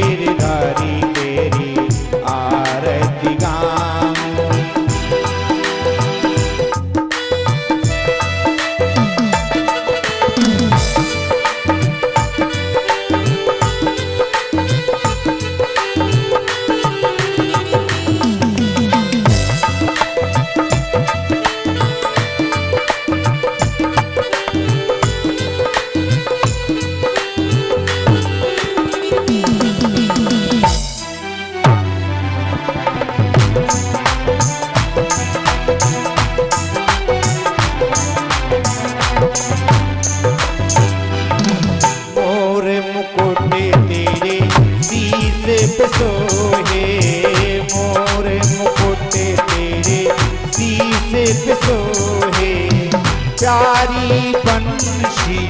गिरधारी तेरी आरती गाऊं। सोहे मोर मुकुट तेरे शीशे पे सोहे, प्यारी बंशी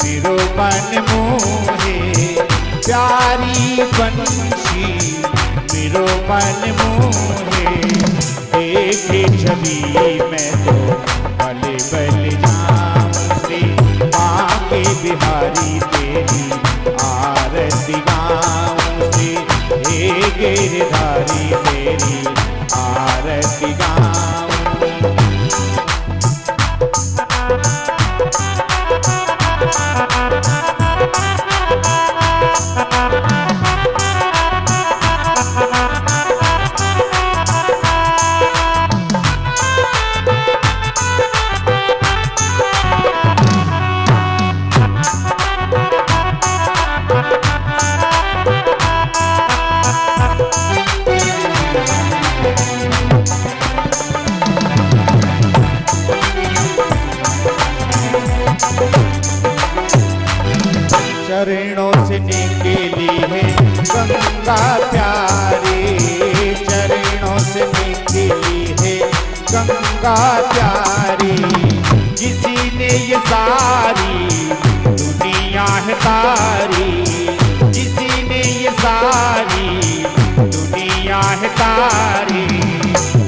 मेरो मन मोहे, प्यारी बंशी मेरो मन मोहे। देखे छवि मैं तो बल बल जाऊं रे, आके बिहारी तेरी आरती गाऊं रे, हे गिरधारी तेरी आरती गाऊं। चरणों से निकली है गंगा प्यारी, चरणों से निकली है गंगा प्यारी। किसी ने ये सारी दुनिया है तारी, किसी ने ये सारी दुनिया है तारी।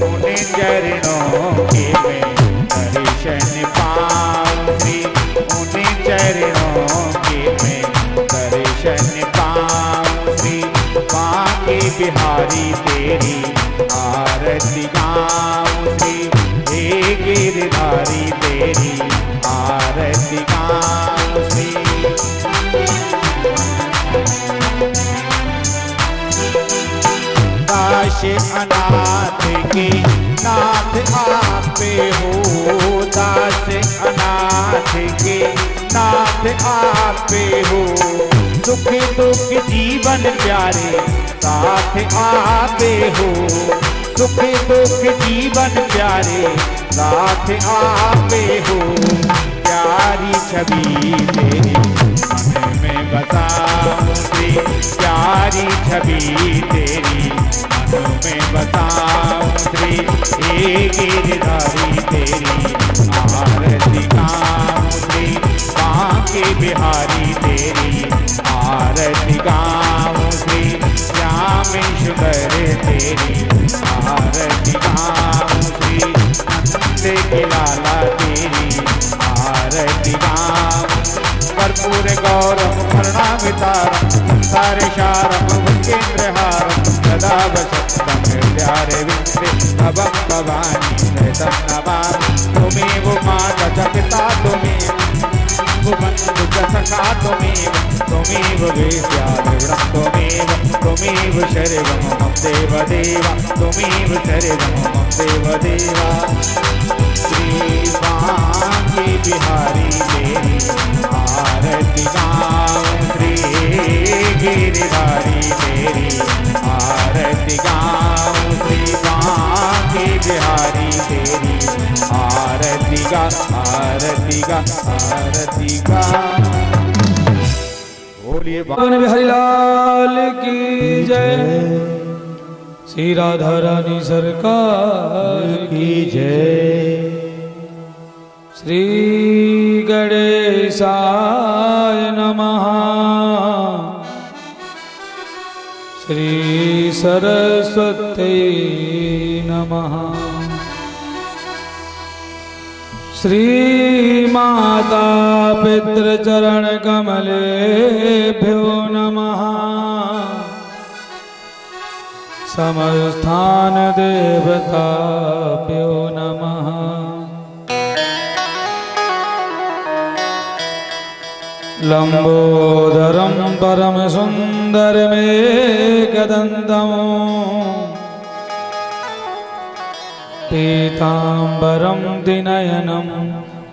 उन्हें चरणों के मैं दर्शन पाऊंगी, उन्हें चरणों के मैं दर्शन पाऊंगी। बांके बिहारी तेरी आरती गाऊंगी, हे गिरधारी तेरी आरती गाऊंगी। दास अनाथ के नाथ आपे हो, दास अनाथ के नाथ आपे हो। सुख दुख जीवन प्यारे साथ आपे हो, सुख दुख जीवन प्यारे साथ आपे हो। प्यारी छवि तेरी मन में बसाऊंगी, प्यारी छवि तेरी मन में बसाऊंगी। हे गिरधारी तेरी आरती गाऊंगी, बांके बिहारी तेरी आरती गाऊंगी। श्यामेश्वर तेरी आरती गाऊंगी, नंद के लाला तेरी आरती गाऊंगी। कर्पूर गौरम करुणावतारम संसारसारम भुजगेन्द्रहारम सदा वसंतम हृदयारे विंदे भवं भवानी सहितं नमामि। त्वमेव माता च पिता त्वमेव बन्धु च सखा त्वमेव, त्वमेव वेद्या द्रविणं त्वमेव, त्वमेव शर्वं मम देवदेवा, त्वमेव सर्वं मम देवदेवा। श्री बांके बिहारी तेरी आरती गाऊं, श्री गिरधारी तेरी आरती गाऊं, श्री बांके बिहारी तेरी आरती गा आरती गा आरती गा। बोलिए भगवान बिहारी लाल की जय, श्री राधा रानी सरकार की जय। श्री गणेशाय नमः, श्री सरस्वती नमः, श्री माता पितृचरण कमलेभ्यो नमः। समस्थान देवताभ्यो नमः। लंबोदरं परम सुंदरमेकदन्तं पीतांबरं द्विनयनं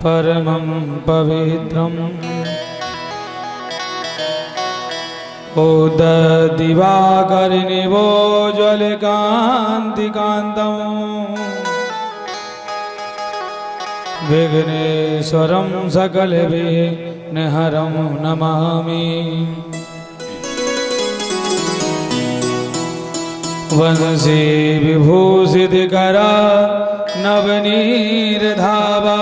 परमं पवित्रम् उददिवाकरिनिवोज्ज्वलकान्तिकान्तं विघ्नेश्वरं सकलविघ्नहरं नमामि। वंशी विभूषितकरा नवनीरधावा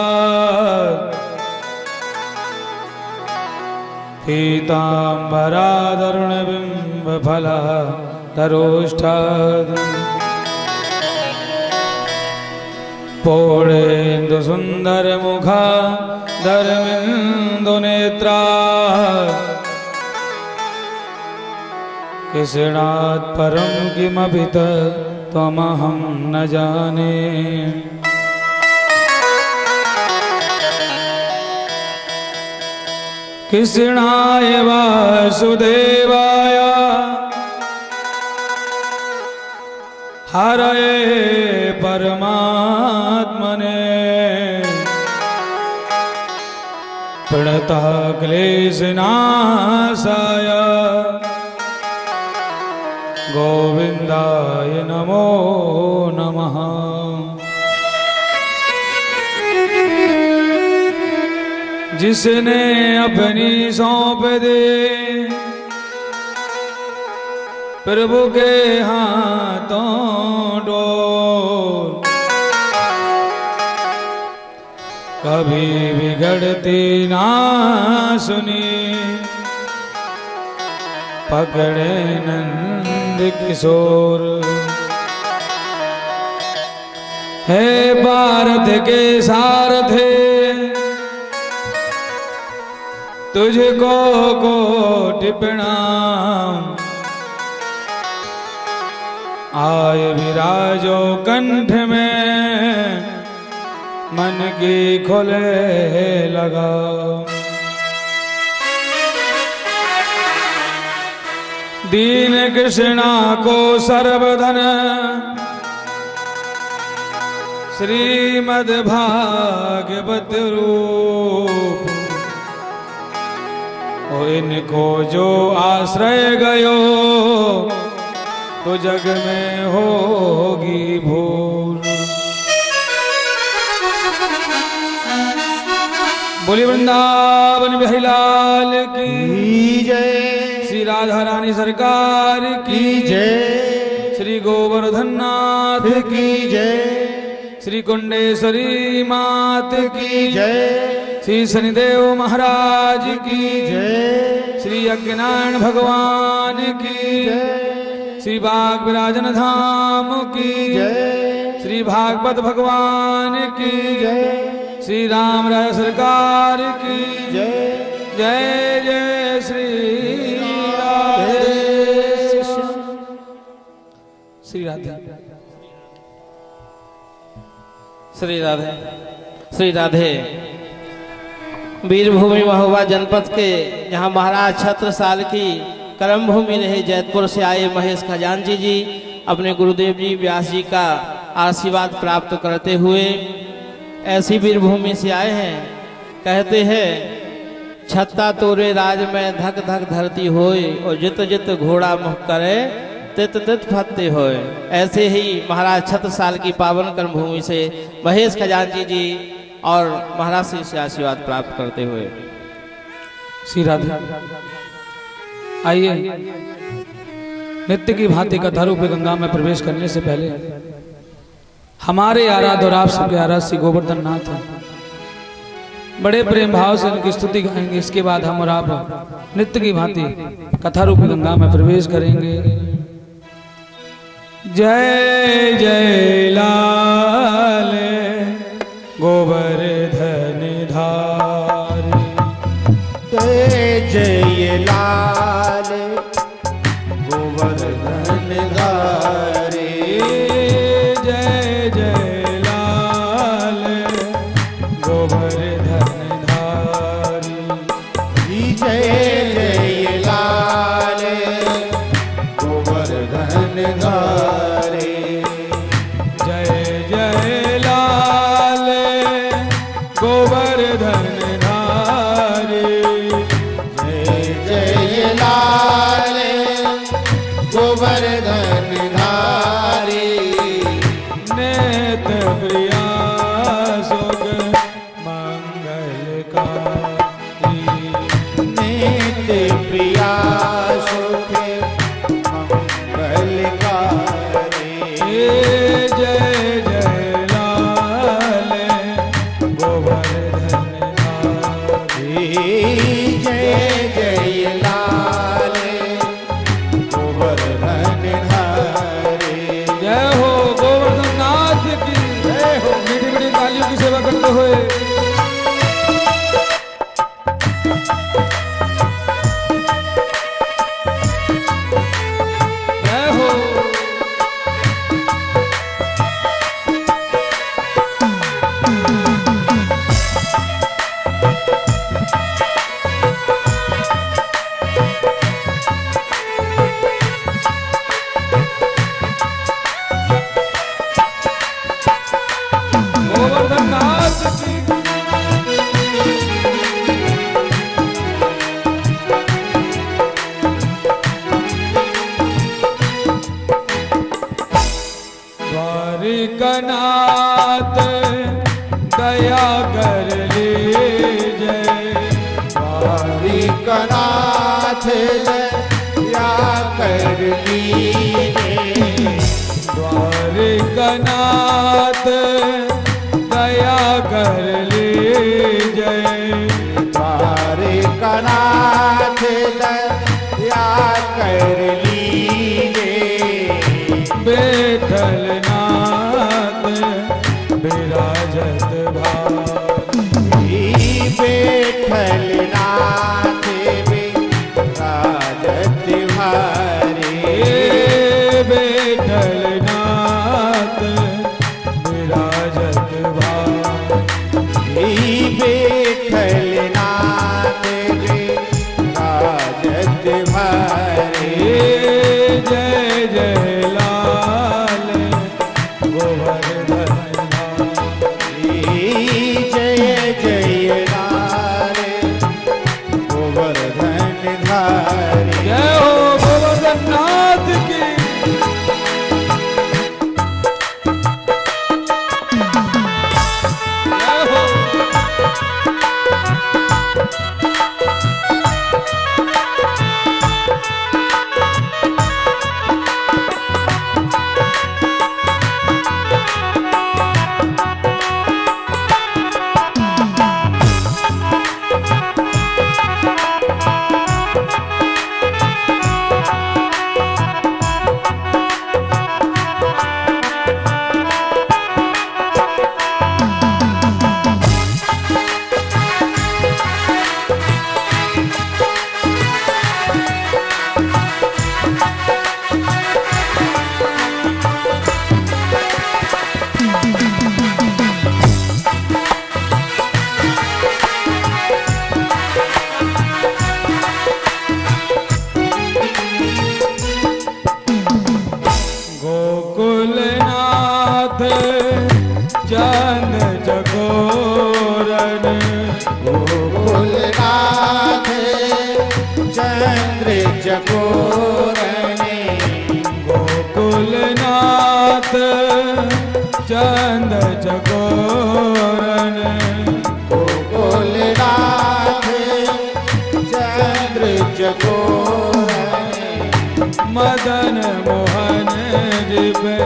पीताम्बरादरुणबिम्बफला तरोष्ठाद् पौळेन्दुसुन्दरमुखा धर्मेन्दुनेत्रा कृष्णात् परं किमपि त्वमहं न जाने। कृष्णाय वासुदेवाय हरये परमात्मने प्रणतः क्लेशनाशाय गोविंदाय नमो नमः। जिसने अपनी सौंप दे प्रभु के हाथों डोर, कभी बिगड़ती ना सुनी पकड़े नंद किशोर। हे भारत के सारथे तुझको कोटि प्रणाम। आए विराजो कंठ में मन की खोले लगाओ। दीन कृष्णा को सर्वधन श्रीमद् भागवत रूप। इनको जो आश्रय गयो तो जग में होगी भूल। बोली वृंदावन बिहारी लाल की जय। श्री राधा रानी सरकार की जय। श्री गोवर्धन नाथ की जय। श्री कुंडेश्वरी मात की जय। श्री शनिदेव महाराज की जय। श्री यज्ञनारायण भगवान की जय। श्री बाग विराजन धाम की जय। श्री भागवत भगवान की जय। श्री राम राय सरकार की जय। जय जय श्री राधे श्री राधे श्री राधे श्री राधे। वीरभूमि महोबा जनपद के जहां महाराज छत्रसाल की कर्म भूमि रहे जैतपुर से आए महेश खजांची जी अपने गुरुदेव जी व्यास जी का आशीर्वाद प्राप्त करते हुए ऐसी वीरभूमि से आए हैं। कहते हैं छत्ता तोरे राज में धक धक धरती होए और जित जित घोड़ा मुख करे तित तित फत्ते होए। ऐसे ही महाराज छत्रसाल की पावन कर्म भूमि से महेश खजांची जी और महाराज से आशीर्वाद प्राप्त करते हुए श्री राधे। आइए नित्य की भांति कथा रूप गंगा में प्रवेश करने से पहले हमारे आराध्य और आप सबके आराध्य श्री गोवर्धन नाथ हैं। बड़े प्रेम भाव से उनकी स्तुति गाएंगे। इसके बाद हम और आप नित्य की भांति कथा रूपी गंगा में प्रवेश करेंगे। जय जय लाल गोवर्धन धारे। जय जय लाल गोवर्धन धारे। जय जय लाल गोवर्धन धारे। नेत प्रिया सुख मंगलकारी। नेत प्रिया सुख मंगलकारी। जय जय लाल गोवर्धन धारे। जय जय लाल गोवर्धन धारे। जय हो गोवर्धन नाथ की जय हो। मीठी मीठी तालियों की सेवा करते हुए जय हो। गोवर्धन नाथ की द्वारिकानाथ दया कर लीजय। द्वारिकानाथ दया कर लीजिए। द्वारिकानाथ दया कर लीजय। द्वारिकानाथ दया कर लीजिए। बैठल नाथ विराजत भाई। बैठल नाथ विराजत भारी। बैठल नाथ विराजत भाई। बैठल नाथ विराजत भारी। जय जय लाल गोवर्धन धारे। जय जय लाल गोवर्धन धारी। जय हो गोवर्धन नाथ की जय हो। गोकुलनाथ चंद जगोरन। गोकुलनाथ चंद्र जगोरने। गोकुलनाथ चंद जगोरन। गोकुलनाथ चंद्र जगोरने। मदन मोहन जी पे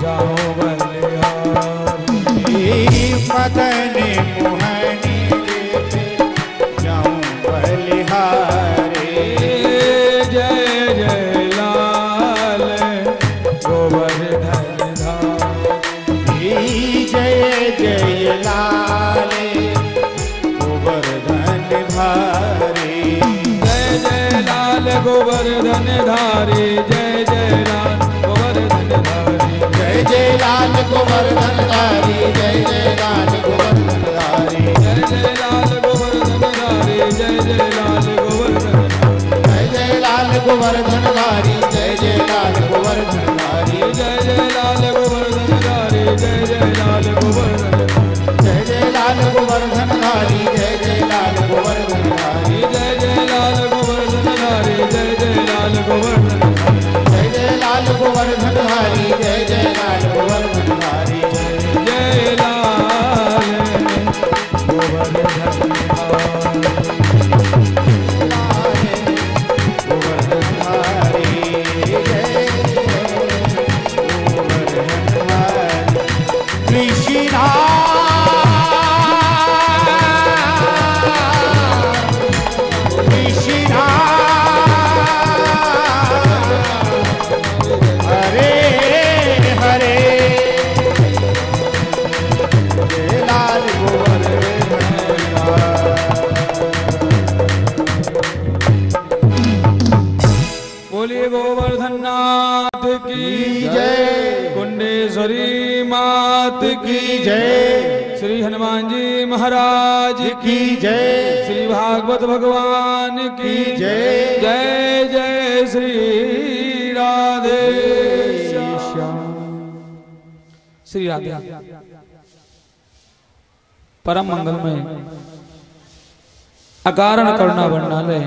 जाओ बलिहारी। मदन मोहनी पे जाऊं बलिहारे। जय जय लाल गोवर्धन धारे। जय जय लाल गोवर्धन धारे। जय जय लाल गोवर्धन धारे। जय जय लाल गोवर्धन धारे। जय जय लाल गोवर्धन धारी। जय जय लाल गोवर्धन धारी। जय जय लाल गोवर्धन धारे। जय जय लाल गोवर्धन धारे। जय जय लाल गोवर्धन धारी। जय जय लाल गोवर्धन गोवर्धन नाथ की जय। कुंडेश्वरी मात की जय। श्री हनुमान जी महाराज की जय। श्री भागवत भगवान की जय। जय जय श्री राधे श्याम। श्री राधे परम मंगलमय अकारण करुणा वर्णालय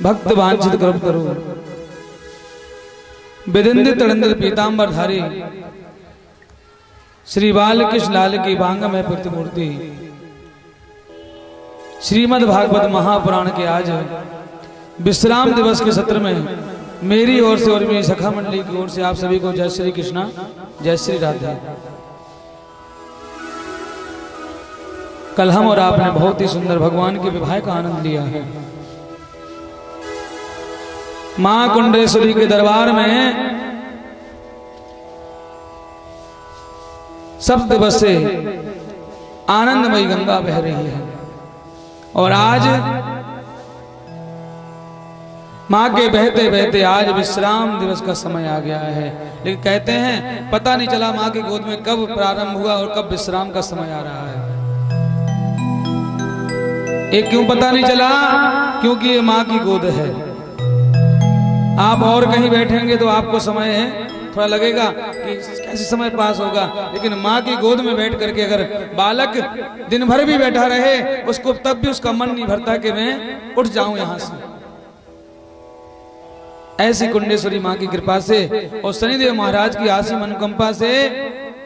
भक्त वांछित कृप करो विदिंदित तड़ंदित पीतांबरधारी श्री बालकृष्ण लाल की भांग में प्रतिमूर्ति श्रीमद् भागवत महापुराण के आज विश्राम दिवस के सत्र में मेरी ओर से और मेरी सखा मंडली की ओर से आप सभी को जय श्री कृष्णा जय श्री राधे। कल हम और आपने बहुत ही सुंदर भगवान के विवाह का आनंद लिया है। मां कुंडेश्वरी के दरबार में सप्त दिवस से आनंदमयी गंगा बह रही है और आज मां के बहते बहते आज विश्राम दिवस का समय आ गया है। लेकिन कहते हैं पता नहीं चला मां की गोद में कब प्रारंभ हुआ और कब विश्राम का समय आ रहा है। एक क्यों पता नहीं चला? क्योंकि ये मां की गोद है। आप और कहीं बैठेंगे तो आपको समय थोड़ा लगेगा कि कैसे समय पास होगा, लेकिन मां की गोद में बैठ करके अगर बालक दिन भर भी बैठा रहे उसको तब भी उसका मन नहीं भरता कि मैं उठ जाऊं यहां से। ऐसी कुंडेश्वरी मां की कृपा से और शनिदेव महाराज की आसी अनुकंपा से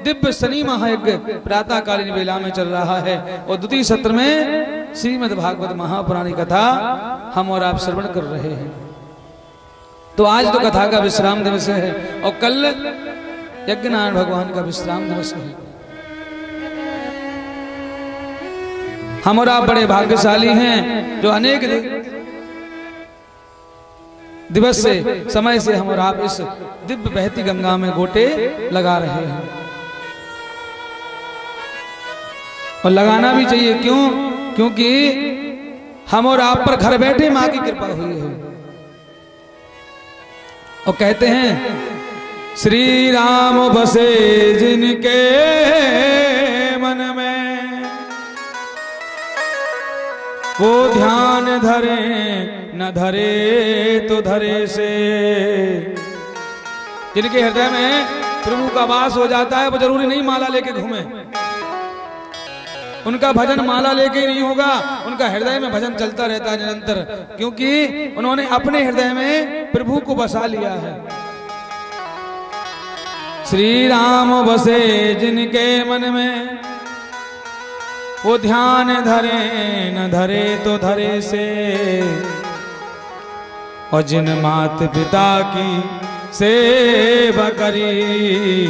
दिव्य शनि महायज्ञ प्रातः कालीन वेला में चल रहा है और द्वितीय सत्र में श्रीमद् भागवत महापुराणी कथा हम और आप श्रवण कर रहे हैं। तो आज तो कथा का विश्राम दिवस है और कल यज्ञनारायण भगवान का विश्राम दिवस है। हम और आप बड़े भाग्यशाली हैं जो अनेक दिवस से समय से हम और आप इस दिव्य बहती गंगा में गोटे लगा रहे हैं और लगाना भी चाहिए। क्यों? क्योंकि हम और आप पर घर बैठे मां की कृपा हुई है। और कहते हैं श्री राम बसे जिनके मन में वो ध्यान धरे न धरे तो धरे से। जिनके हृदय में प्रभु का वास हो जाता है वो जरूरी नहीं माला लेके घूमे, उनका भजन माला लेके नहीं होगा, उनका हृदय में भजन चलता रहता है निरंतर, क्योंकि उन्होंने अपने हृदय में प्रभु को बसा लिया है। श्री राम बसे जिनके मन में वो ध्यान धरे न धरे तो धरे से। और जिन मात पिता की सेवा करी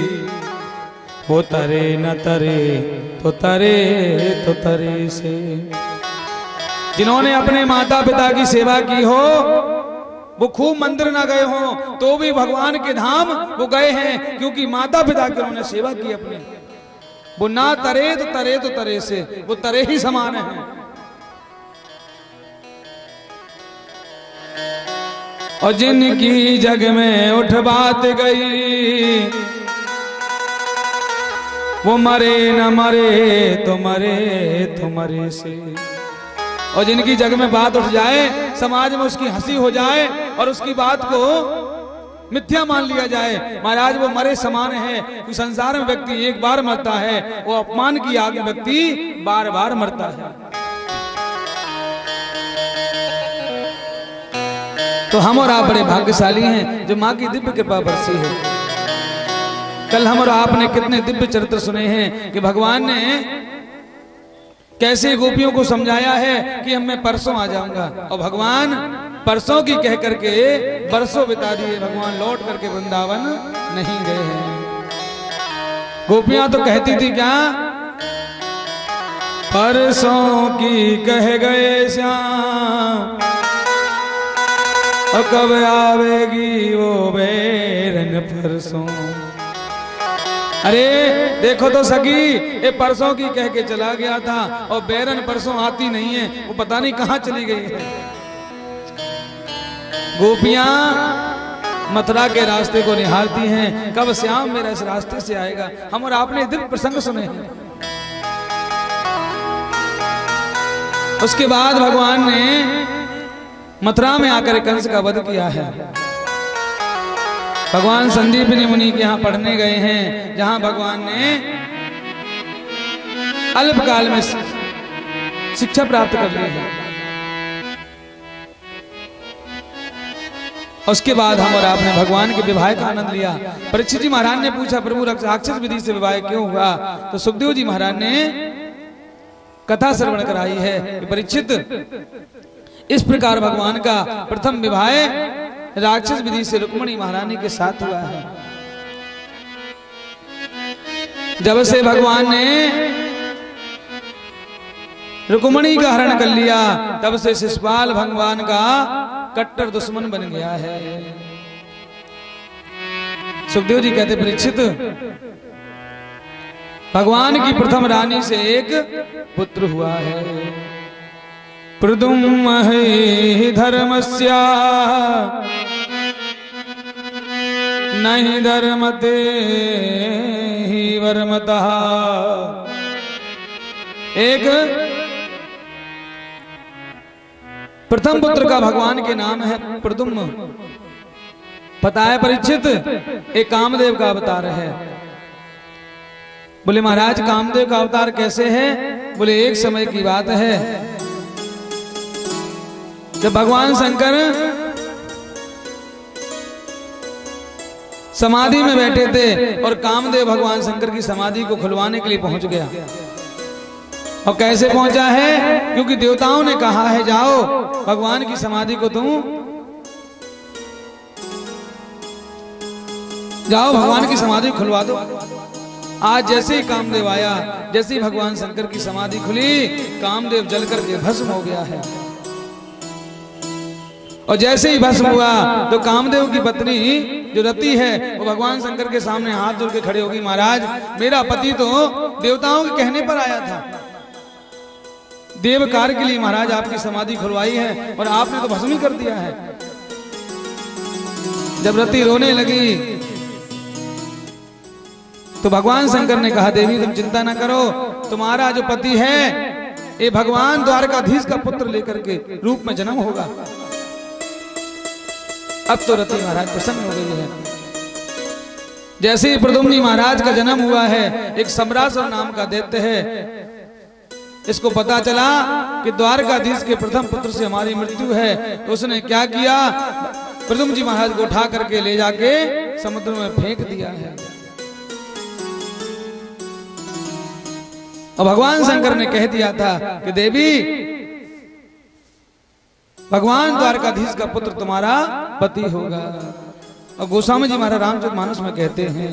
वो तरे न तरे तो तरे से। जिन्होंने अपने माता पिता की सेवा की हो वो खूब मंदिर ना गए हो तो भी भगवान के धाम वो गए हैं, क्योंकि माता पिता की उन्होंने सेवा की अपने। वो ना तरे तो तरे से, वो तरे ही समान है। और जिनकी जग में उठ बात गई वो मरे न मरे तो मरे से। और जिनकी जग में बात उठ जाए, समाज में उसकी हंसी हो जाए और उसकी बात को मिथ्या मान लिया जाए, महाराज वो मरे समान है। कि संसार में व्यक्ति एक बार मरता है, वो अपमान की आग में व्यक्ति बार बार मरता है। तो हम और आप बड़े भाग्यशाली हैं जो माँ की दिव्य कृपा बरसी है। कल हम और आपने कितने दिव्य चरित्र सुने हैं कि भगवान ने कैसे गोपियों को समझाया है कि अब मैं परसों आ जाऊंगा, और भगवान परसों की कह करके बरसों बिता दिए, भगवान लौट करके वृंदावन नहीं गए हैं। गोपियां तो कहती थी क्या, परसों की कह गए श्याम और कब आवेगी वो बेरन परसों। अरे देखो तो सगी, ये परसों की कह के चला गया था और बेरन परसों आती नहीं है, वो पता नहीं कहां चली गई है। गोपियां मथुरा के रास्ते को निहारती हैं, कब श्याम मेरा इस रास्ते से आएगा। हम और आपने दिन प्रसंग सुने हैं। उसके बाद भगवान ने मथुरा में आकर कंस का वध किया है। भगवान संदीपनी मुनि के यहाँ पढ़ने गए हैं, जहां भगवान ने अल्पकाल में शिक्षा प्राप्त कर ली है। उसके बाद हम और आपने भगवान के विवाह का आनंद लिया। परीक्षित जी महाराज ने पूछा, प्रभु राक्षस विधि से विवाह क्यों हुआ? तो सुखदेव जी महाराज ने कथा श्रवण कराई है कि परीक्षित, इस प्रकार भगवान का प्रथम विवाह राक्षस विधि से रुक्मिणी महारानी के साथ हुआ है। जब से भगवान ने रुक्मिणी का हरण कर लिया, तब से शिशुपाल भगवान का कट्टर दुश्मन बन गया है। सुखदेव जी कहते, परीक्षित, भगवान की प्रथम रानी से एक पुत्र हुआ है। प्रदुम्न हि धर्मस्या नहीं धर्मते ही वर्मतः। एक प्रथम पुत्र का भगवान के नाम है प्रदुम्न। पता है परीक्षित, एक कामदेव का अवतार है। बोले महाराज, कामदेव का अवतार कैसे है? बोले एक समय की बात है, जब भगवान शंकर समाधि में बैठे थे और कामदेव भगवान शंकर की समाधि को खुलवाने के लिए पहुंच गया। और कैसे पहुंचा है? क्योंकि देवताओं ने कहा है, जाओ भगवान की समाधि को तुम जाओ, भगवान की समाधि खुलवा दो। आज जैसे ही कामदेव आया, जैसे ही भगवान शंकर की समाधि खुली, कामदेव जल करके भस्म हो गया है। और जैसे ही भस्म हुआ तो कामदेव की पत्नी जो रति है, वो भगवान शंकर के सामने हाथ जोड़ के खड़े होगी, महाराज मेरा पति तो देवताओं के कहने पर आया था, देव कार्य के लिए महाराज आपकी समाधि खुलवाई है और आपने तो भस्म ही कर दिया है। जब रति रोने लगी तो भगवान शंकर ने कहा, देवी तुम चिंता ना करो, तुम्हारा जो पति है ये भगवान द्वारकाधीश का पुत्र लेकर के रूप में जन्म होगा। अब तो रति महाराज प्रसन्न हो गई है। जैसे ही प्रद्युम्न महाराज का जन्म हुआ है, एक सम्रासुर नाम का दैत्य है, इसको पता चला कि द्वारकाधीश के प्रथम पुत्र से हमारी मृत्यु है, तो उसने क्या किया, प्रद्युम्न जी महाराज को उठा करके ले जाके समुद्र में फेंक दिया है। और भगवान शंकर ने कह दिया था कि देवी भगवान द्वारकाधीश का पुत्र तुम्हारा पति होगा। और गोस्वामी जी महाराज रामचरितमानस में कहते हैं,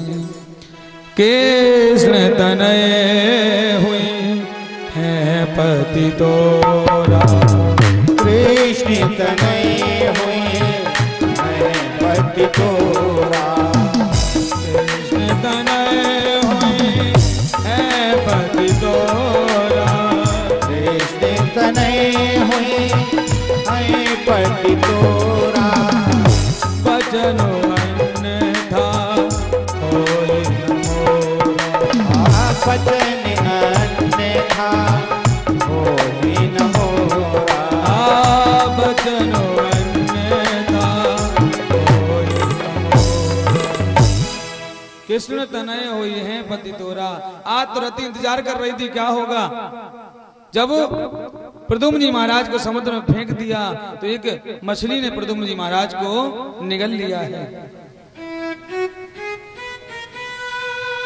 कृष्ण तनय हुई है पति तोरा, कृष्ण तनय हुई है पति तोरा, कृष्ण तनय हुई है पति तोरा, कृष्ण तनय हुई पति तोरा, बचनो अन्यथा होय न मोरा, बचन अन्यथा होय न मोरा, बचनो अन्यथा होय न मोरा। कृष्ण तनय हुई है पति तोरा। आज तो रति इंतजार कर रही थी क्या होगा। जब प्रद्युम्न जी महाराज को समुद्र में फेंक दिया तो एक मछली ने प्रद्युम्न जी महाराज को निगल लिया है।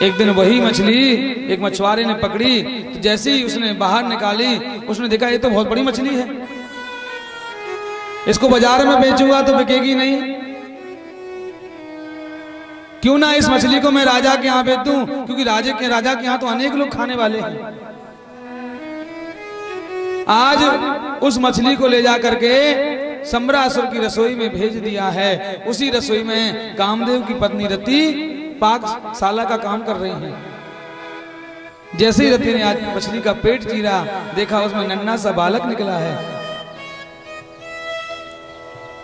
एक दिन वही मछली एक मछुआरे ने पकड़ी, तो जैसे ही उसने बाहर निकाली, उसने देखा ये तो बहुत बड़ी मछली है, इसको बाजार में बेचूंगा तो बिकेगी नहीं, क्यों ना इस मछली को मैं राजा के यहाँ बेच दूं, क्योंकि राजा के यहाँ तो अनेक लोग खाने वाले हैं। आज उस मछली को ले जा करके सम्रासुर की रसोई में भेज दिया है। उसी रसोई में कामदेव की पत्नी रति पाकशाला का काम कर रही हैं। जैसे ही रति ने आज मछली का पेट चीरा, देखा उसमें नन्हा सा बालक निकला है।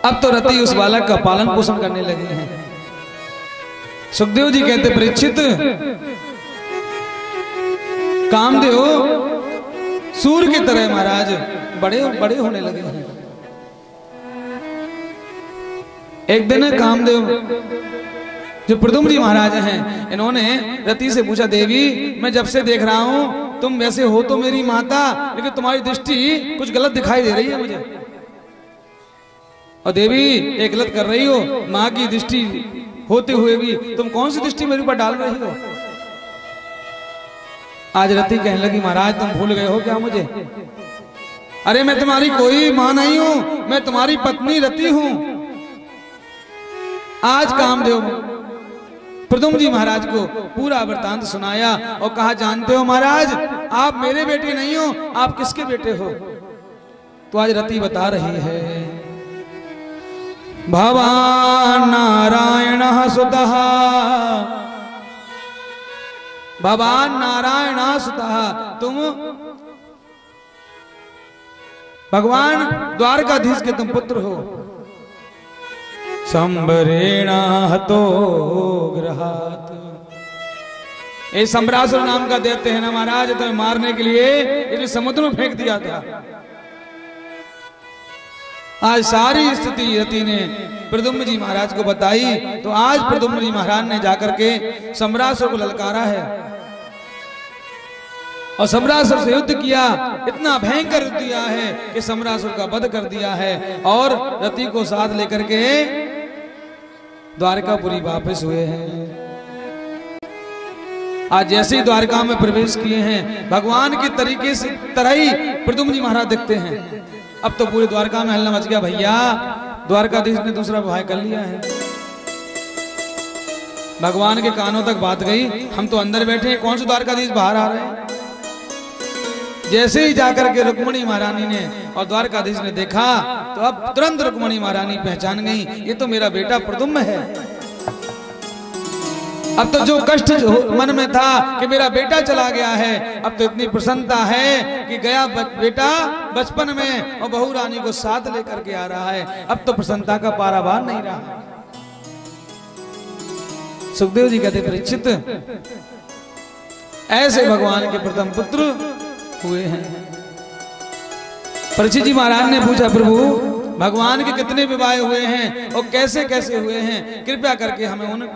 अब तो रति उस बालक का पालन पोषण करने लगे हैं। सुखदेव जी कहते परीक्षित, कामदेव सूर्य की तरह महाराज बड़े बड़े होने लगे हैं। एक दिन कामदेव जो प्रद्युम्न जी महाराज हैं, इन्होंने रति से पूछा, देवी मैं जब से देख रहा हूं तुम वैसे हो तो मेरी माता, लेकिन तुम्हारी दृष्टि कुछ गलत दिखाई दे रही है मुझे। और देवी ये गलत कर रही हो, माँ की दृष्टि होते हुए भी तुम कौन सी दृष्टि मेरे ऊपर डाल रही हो। आज रति कहने लगी, महाराज तुम भूल गए हो क्या मुझे? अरे मैं तुम्हारी कोई मां नहीं हूं, मैं तुम्हारी पत्नी रति हूं। आज कामदेव प्रद्युम्न जी महाराज को पूरा वृतांत सुनाया और कहा, जानते हो महाराज आप मेरे बेटे नहीं हो, आप किसके बेटे हो? तो आज रति बता रही है, भवान नारायण सुतः, भगवान नारायण सुतः, तुम भगवान द्वारकाधीश के तुम पुत्र हो। संबरेण हतो ग्रहात, ये संबरासुर नाम का दैत्य है ना महाराज, तुम्हें मारने के लिए इसे समुद्र में फेंक दिया था। आज सारी स्थिति रति ने प्रद्युम्न जी महाराज को बताई, तो आज प्रद्युम्न जी महाराज ने जाकर के संबरासुर को ललकारा है और संबरासुर से युद्ध किया। इतना भयंकर युद्ध किया है कि संबरासुर का वध कर दिया है और रति को साथ लेकर के द्वारकापुरी वापस हुए हैं। आज जैसे ही द्वारका में प्रवेश किए हैं, भगवान के तरीके से तरह ही प्रद्युम्न जी महाराज दिखते हैं। अब तो पूरे द्वारका में हल्ला मच गया, भैया द्वारकाधीश ने दूसरा विवाह कर लिया है। भगवान के कानों तक बात गई, हम तो अंदर बैठे हैं, कौन से द्वारकाधीश बाहर आ रहे हैं। जैसे ही जाकर के रुक्मणी महारानी ने और द्वारकाधीश ने देखा, तो अब तुरंत रुक्मणी महारानी पहचान गई, ये तो मेरा बेटा प्रद्युम्न है। अब तो जो कष्ट मन में था कि मेरा बेटा चला गया है, अब तो इतनी प्रसन्नता है कि गया बेटा बचपन में और बहू रानी को साथ लेकर के आ रहा है। अब तो प्रसन्नता का पारावार नहीं रहा। सुखदेव जी कहते, परीक्षित ऐसे भगवान के प्रथम पुत्र हुए हैं। परीक्षित जी महाराज ने पूछा, प्रभु भगवान के कितने विवाह हुए हैं और कैसे कैसे हुए हैं, कृपया करके हमें उन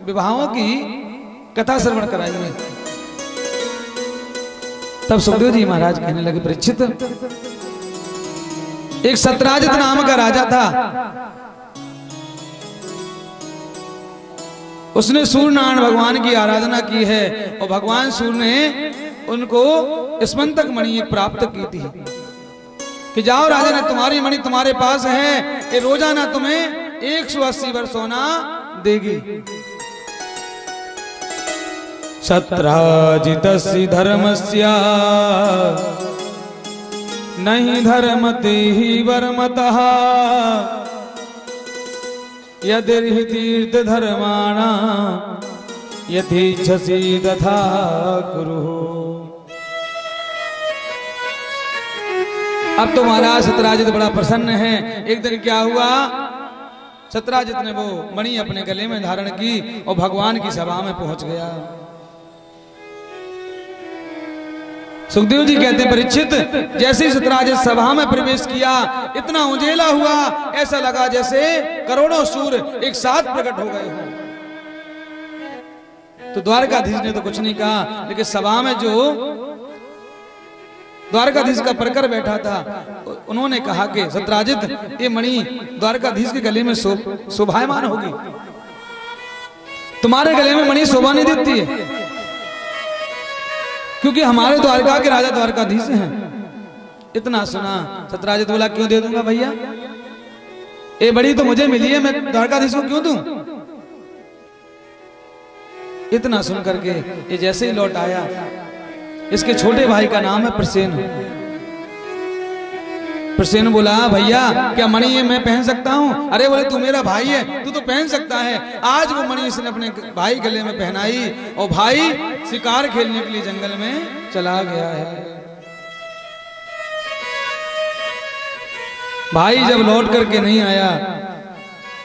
विवाहों की कथा श्रवण कराइए। तब सुखदेव जी महाराज कहने लगे, परीक्षित एक सत्राजित नाम का राजा था, उसने सूर्यनारायण भगवान की आराधना की है और भगवान सूर्य ने उनको स्मंतक मणि प्राप्त की थी कि जाओ राजा ने तुम्हारी मणि तुम्हारे पास है, ये रोजाना तुम्हें 180 वर्ष सोना देगी। सत्राजितस्य धर्मस्य नहीं धर्मते ही वर्मतः, यदि तीर्थ धर्माणा यथेच्छसि तथा कुरु। अब तो महाराज सत्राजित बड़ा प्रसन्न है। एक दिन क्या हुआ, सत्राजित ने वो मणि अपने गले में धारण की और भगवान की सभा में पहुंच गया। सुखदेव जी कहते, परीक्षित जैसे सत्राजित सभा में प्रवेश किया, इतना उजेला हुआ, ऐसा लगा जैसे करोड़ों सूर्य एक साथ प्रकट हो गए हों। तो द्वारकाधीश ने तो कुछ नहीं कहा, लेकिन सभा में जो द्वारकाधीश का परकर बैठा था, उन्होंने कहा कि सत्राजित ये मणि द्वारकाधीश के गले में शोभायमान होगी, तुम्हारे गले में मणि शोभा नहीं देती है, क्योंकि हमारे द्वारका के राजा द्वारकाधीश हैं। इतना सुना सत्राजित बोला, क्यों दे दूंगा भैया, ये बड़ी तो मुझे मिली है, मैं द्वारकाधीश को क्यों दूं। इतना सुन करके ये जैसे ही लौट आया, इसके छोटे भाई का नाम है प्रसेन। प्रसेन बोला, भैया क्या मणि ये मैं पहन सकता हूँ? अरे बोले तू मेरा भाई है, तू तो पहन सकता है। आज वो मणि इसने अपने भाई गले में पहनाई और भाई शिकार खेलने के लिए जंगल में चला गया है। भाई जब लौट करके नहीं आया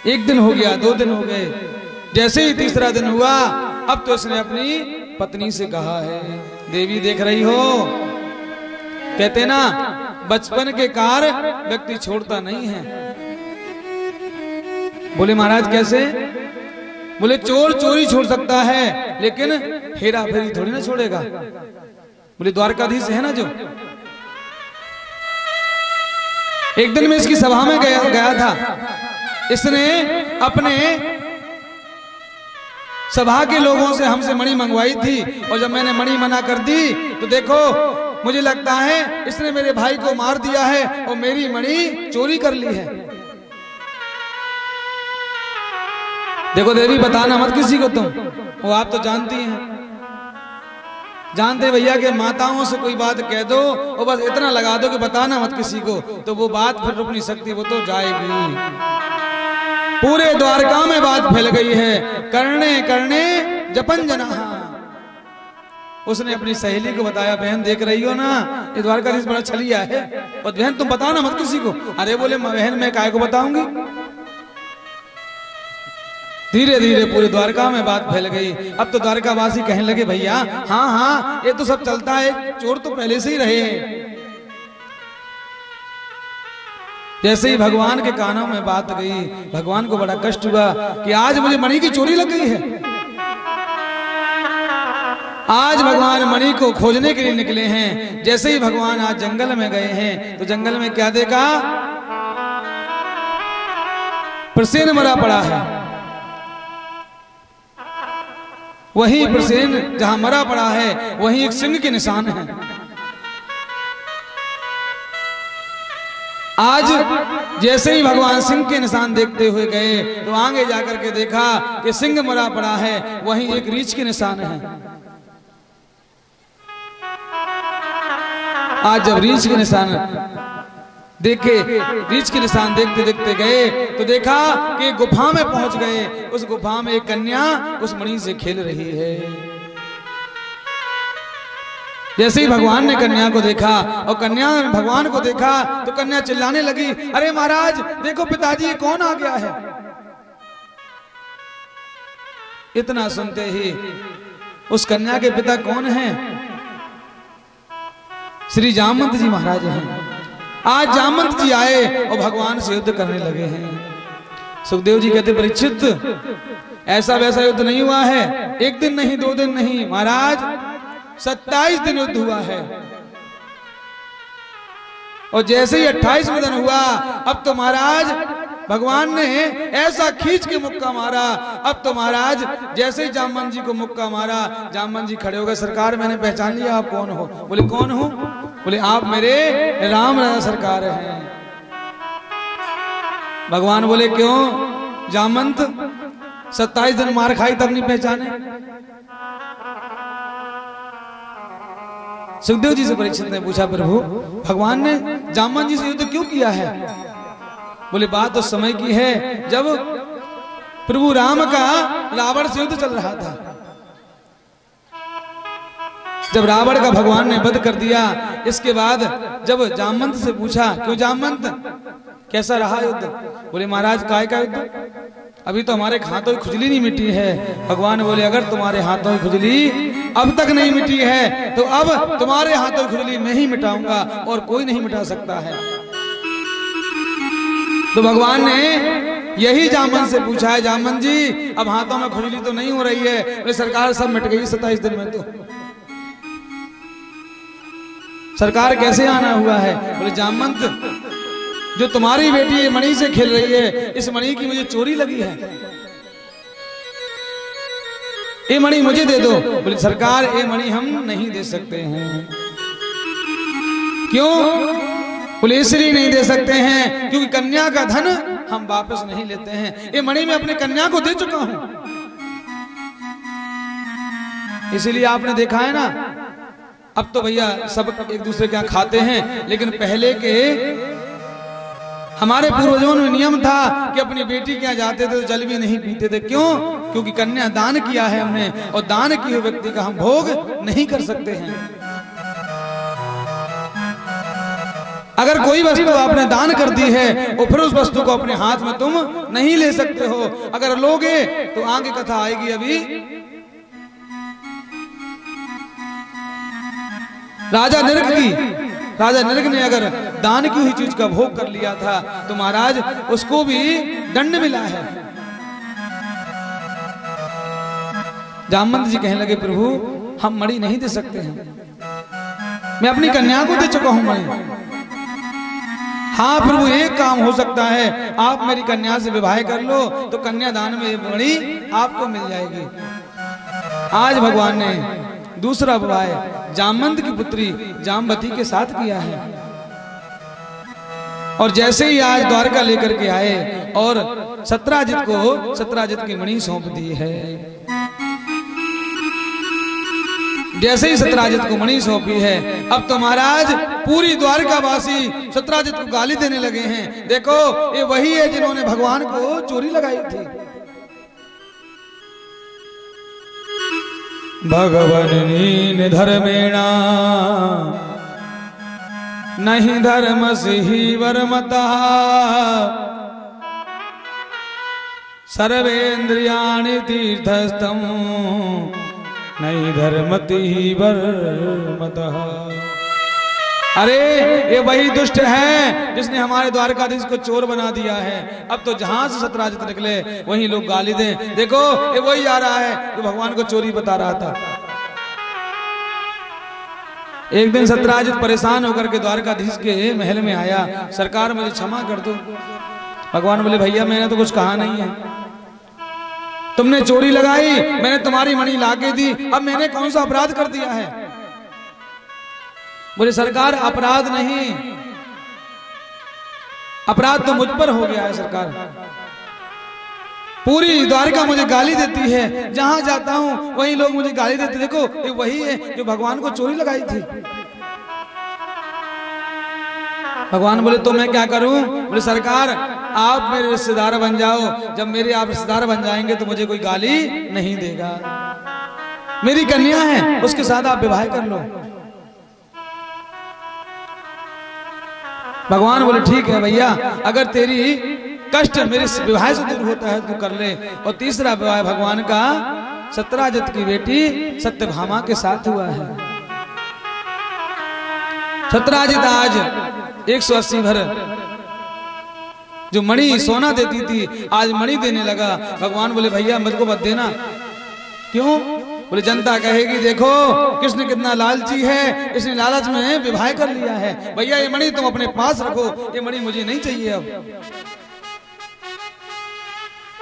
एक दिन हो गया, 2 दिन हो गए, जैसे ही तीसरा दिन हुआ, अब तो इसने अपनी पत्नी से कहा है, देवी देख रही हो, कहते ना बचपन के कार्य व्यक्ति छोड़ता नहीं है। बोले महाराज कैसे? बोले चोर चोरी छोड़ सकता है, लेकिन हेरा फेरी थोड़ी ना छोड़ेगा। बोले द्वारकाधीश है ना जो। एक दिन मैं इसकी सभा में गया था, इसने अपने सभा के लोगों से हमसे मणि मंगवाई थी, और जब मैंने मणि मना कर दी तो देखो मुझे लगता है इसने मेरे भाई को मार दिया है और मेरी मणि चोरी कर ली है। देखो देवी बताना मत किसी को तुम, वो आप तो जानती हैं, जानते भैया कि माताओं से कोई बात कह दो और बस इतना लगा दो कि बताना मत किसी को, तो वो बात फिर रुक नहीं सकती, वो तो जाएगी। पूरे द्वारका में बात फैल गई है, करने करने जपन जना। उसने अपनी सहेली को बताया, बहन देख रही हो ना ये द्वारकाधीश बड़ा छलिया है, और बहन तुम बताना मत किसी को। अरे बोले बहन मैं काय को बताऊंगी। धीरे धीरे पूरे द्वारका में बात फैल गई। अब तो द्वारकावासी कहने लगे भैया हाँ हाँ ये तो सब चलता है, चोर तो पहले से ही रहे हैं। जैसे ही भगवान के कानों में बात गई, भगवान को बड़ा कष्ट हुआ कि आज मुझे मणि की चोरी लग गई है। आज भगवान मणि को खोजने के लिए निकले हैं। जैसे ही भगवान आज जंगल में गए हैं तो जंगल में क्या देखा? प्रसेन मरा पड़ा है। वही प्रसेन जहां मरा पड़ा है वहीं एक सिंह के निशान है। आज जैसे ही भगवान सिंह के निशान देखते हुए गए तो आगे जाकर के देखा कि सिंह मरा पड़ा है, वहीं एक रीछ के निशान है। आज जब रीछ के निशान देखे, रीछ के निशान देखते देखते गए तो देखा कि गुफा में पहुंच गए। उस गुफा में एक कन्या उस मणि से खेल रही है। जैसे ही भगवान ने कन्या को देखा और कन्या ने भगवान को देखा तो कन्या चिल्लाने लगी, अरे महाराज देखो पिताजी कौन आ गया है। इतना सुनते ही उस कन्या के पिता कौन हैं? श्री जामवंत जी महाराज हैं। आज जामवंत जी आए और भगवान से युद्ध करने लगे हैं। सुखदेव जी कहते परीक्षित ऐसा वैसा युद्ध नहीं हुआ है, एक दिन नहीं 2 दिन नहीं महाराज 27 दिन युद्ध हुआ है। और जैसे ही 28वें दिन हुआ अब तो महाराज भगवान ने ऐसा खींच के मुक्का मारा। अब तो महाराज जैसे ही जामवंत जी को मुक्का मारा, जामवंत जी खड़े हो गए, सरकार मैंने पहचान लिया आप कौन हो। बोले कौन हो? बोले आप मेरे राम राजा सरकार हैं। भगवान बोले क्यों जामवंत 27 दिन मार खाई तब नहीं पहचाने? सुखदेव जी से परीक्षित ने पूछा प्रभु भगवान ने जामवंत जी से युद्ध क्यों किया है? बोले बात तो समय की है जब प्रभु राम का रावण से युद्ध चल रहा था। जब रावण का भगवान ने वध कर दिया, इसके बाद जब जामवंत से पूछा क्यों जामवंत कैसा रहा युद्ध? बोले महाराज काय का युद्ध? अभी तो हमारे हाथों की खुजली नहीं मिटी है। भगवान बोले अगर तुम्हारे हाथों की खुजली अब तक नहीं मिटी है तो अब तुम्हारे हाथों की खुजली मैं ही मिटाऊंगा और कोई नहीं मिटा सकता है। तो भगवान ने यही जामवंत से पूछा है, जामवंत जी अब हाथों में खुजली तो नहीं हो रही है? बोले सरकार सब मिट गई 27 दिन में। तो सरकार कैसे आना हुआ है? बोले जामवंत जो तुम्हारी बेटी मणि से खेल रही है, इस मणि की मुझे चोरी लगी है, ये मणि मुझे दे दो। बोले सरकार ये मणि हम नहीं दे सकते हैं। क्यों? बोले इसलिए नहीं दे सकते हैं क्योंकि कन्या का धन हम वापस नहीं लेते हैं। ये मणि मैं अपने कन्या को दे चुका हूं। इसीलिए आपने देखा है ना अब तो भैया सब एक दूसरे के यहाँ खाते हैं, लेकिन पहले के हमारे पूर्वजों में नियम था कि अपनी बेटी के यहाँ जाते थे तो जल भी नहीं पीते थे। क्यों? क्योंकि कन्या दान किया है हमने और दान किए हुए व्यक्ति का हम भोग नहीं कर सकते हैं। अगर कोई वस्तु आपने दान कर दी है और फिर उस वस्तु को अपने हाथ में तुम नहीं ले सकते हो, अगर लोगे तो आगे कथा आएगी अभी। राजा नृग ने अगर दान की हुई चीज का भोग कर लिया था तो महाराज उसको भी दंड मिला है। जामवंत जी कहने लगे, प्रभु हम मणि नहीं दे सकते हैं, मैं अपनी कन्या को दे चुका हूं मणि। हाँ प्रभु, एक काम हो सकता है, आप मेरी कन्या से विवाह कर लो तो कन्यादान में मणि आपको मिल जाएगी। आज भगवान ने दूसरा विवाह जामवंत की पुत्री जामवती के साथ किया है। और जैसे ही आज द्वारका लेकर के आए और सत्राजित की मणि सौंप दी है। जैसे ही सत्राजित को मणि सौंपी है, अब तो महाराज पूरी द्वारकावासी सत्राजित को गाली देने लगे हैं। देखो ये वही है जिन्होंने भगवान को चोरी लगाई थी। भगवन नीन धर्मेणा नहीं धर्म सिहि वर्मता सर्वेन्द्रियाणि तीर्थस्थम नहीं धर्मति वर्मतः। अरे ये वही दुष्ट है जिसने हमारे द्वारकाधीश को चोर बना दिया है। अब तो जहां से सत्राजित निकले वहीं लोग गाली दें। देखो ये वही आ रहा है जो भगवान को चोरी बता रहा था। एक दिन सत्राजित परेशान होकर के द्वारकाधीश के महल में आया, सरकार मुझे क्षमा कर दो। भगवान बोले, भैया मैंने तो कुछ कहा नहीं है, तुमने चोरी लगाई, मैंने तुम्हारी मणि लाके दी, अब मैंने कौन सा अपराध कर दिया है? बोले सरकार अपराध नहीं, अपराध तो मुझ पर हो गया है सरकार। पूरी द्वारका मुझे गाली देती है, जहां जाता हूं वहीं लोग मुझे गाली देते। देखो ये वही है जो भगवान को चोरी लगाई थी। भगवान बोले तो मैं क्या करूं? बोले सरकार आप मेरे रिश्तेदार बन जाओ, जब मेरे आप रिश्तेदार बन जाएंगे तो मुझे कोई गाली नहीं देगा। मेरी कन्या है उसके साथ आप विवाह कर लो। भगवान बोले ठीक है भैया, अगर तेरी कष्ट मेरे विवाह से दूर होता है तो कर ले। और तीसरा विवाह भगवान का सत्राजित की बेटी सत्यभामा के साथ हुआ है। सत्राजित आज 180 भर जो मणि सोना देती थी आज मणि देने लगा। भगवान बोले भैया मुझको मत देना। क्यों? बोले जनता कहेगी देखो कृष्ण कितना लालची है, इसने लालच में विवाह कर लिया है। भैया ये मणि तुम अपने पास रखो, ये मणि मुझे नहीं चाहिए। अब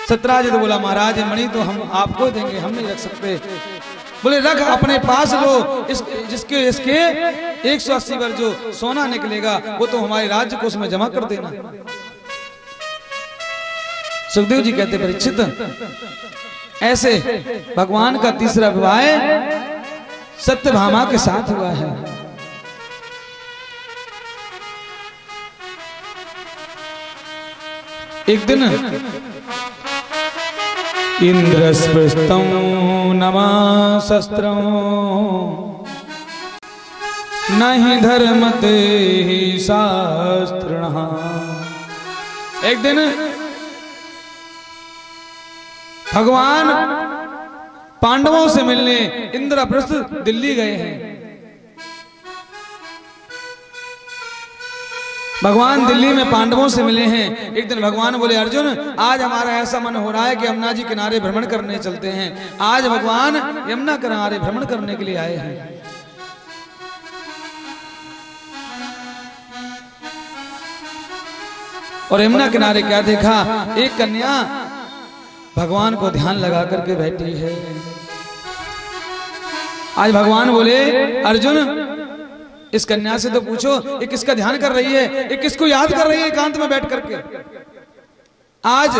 सत्राजित बोला महाराज ये मणि तो हम आपको देंगे, हम नहीं रख सकते। बोले रख अपने पास लो, जिसके इसके 180 बार जो सोना निकलेगा वो तो हमारे राज्य को उसमें जमा कर देना। सुखदेव जी कहते परीक्षित ऐसे भगवान का तीसरा विवाह सत्यभामा के साथ हुआ है। एक दिन इंद्रस्पृष्टं नमाशस्त्रं नहि धर्मते हि शास्त्रिणः। एक दिन भगवान पांडवों से मिलने इंद्रप्रस्थ दिल्ली गए हैं। भगवान दिल्ली में पांडवों से मिले हैं। एक दिन भगवान बोले अर्जुन आज हमारा ऐसा मन हो रहा है कि यमुना जी किनारे भ्रमण करने चलते हैं। आज भगवान यमुना किनारे भ्रमण करने के लिए आए हैं। और यमुना किनारे क्या देखा? एक कन्या भगवान को ध्यान लगा करके बैठी है। आज भगवान बोले अर्जुन इस कन्या से तो पूछो ये किसका ध्यान कर रही है, ये किसको याद कर रही है एकांत में बैठ करके। आज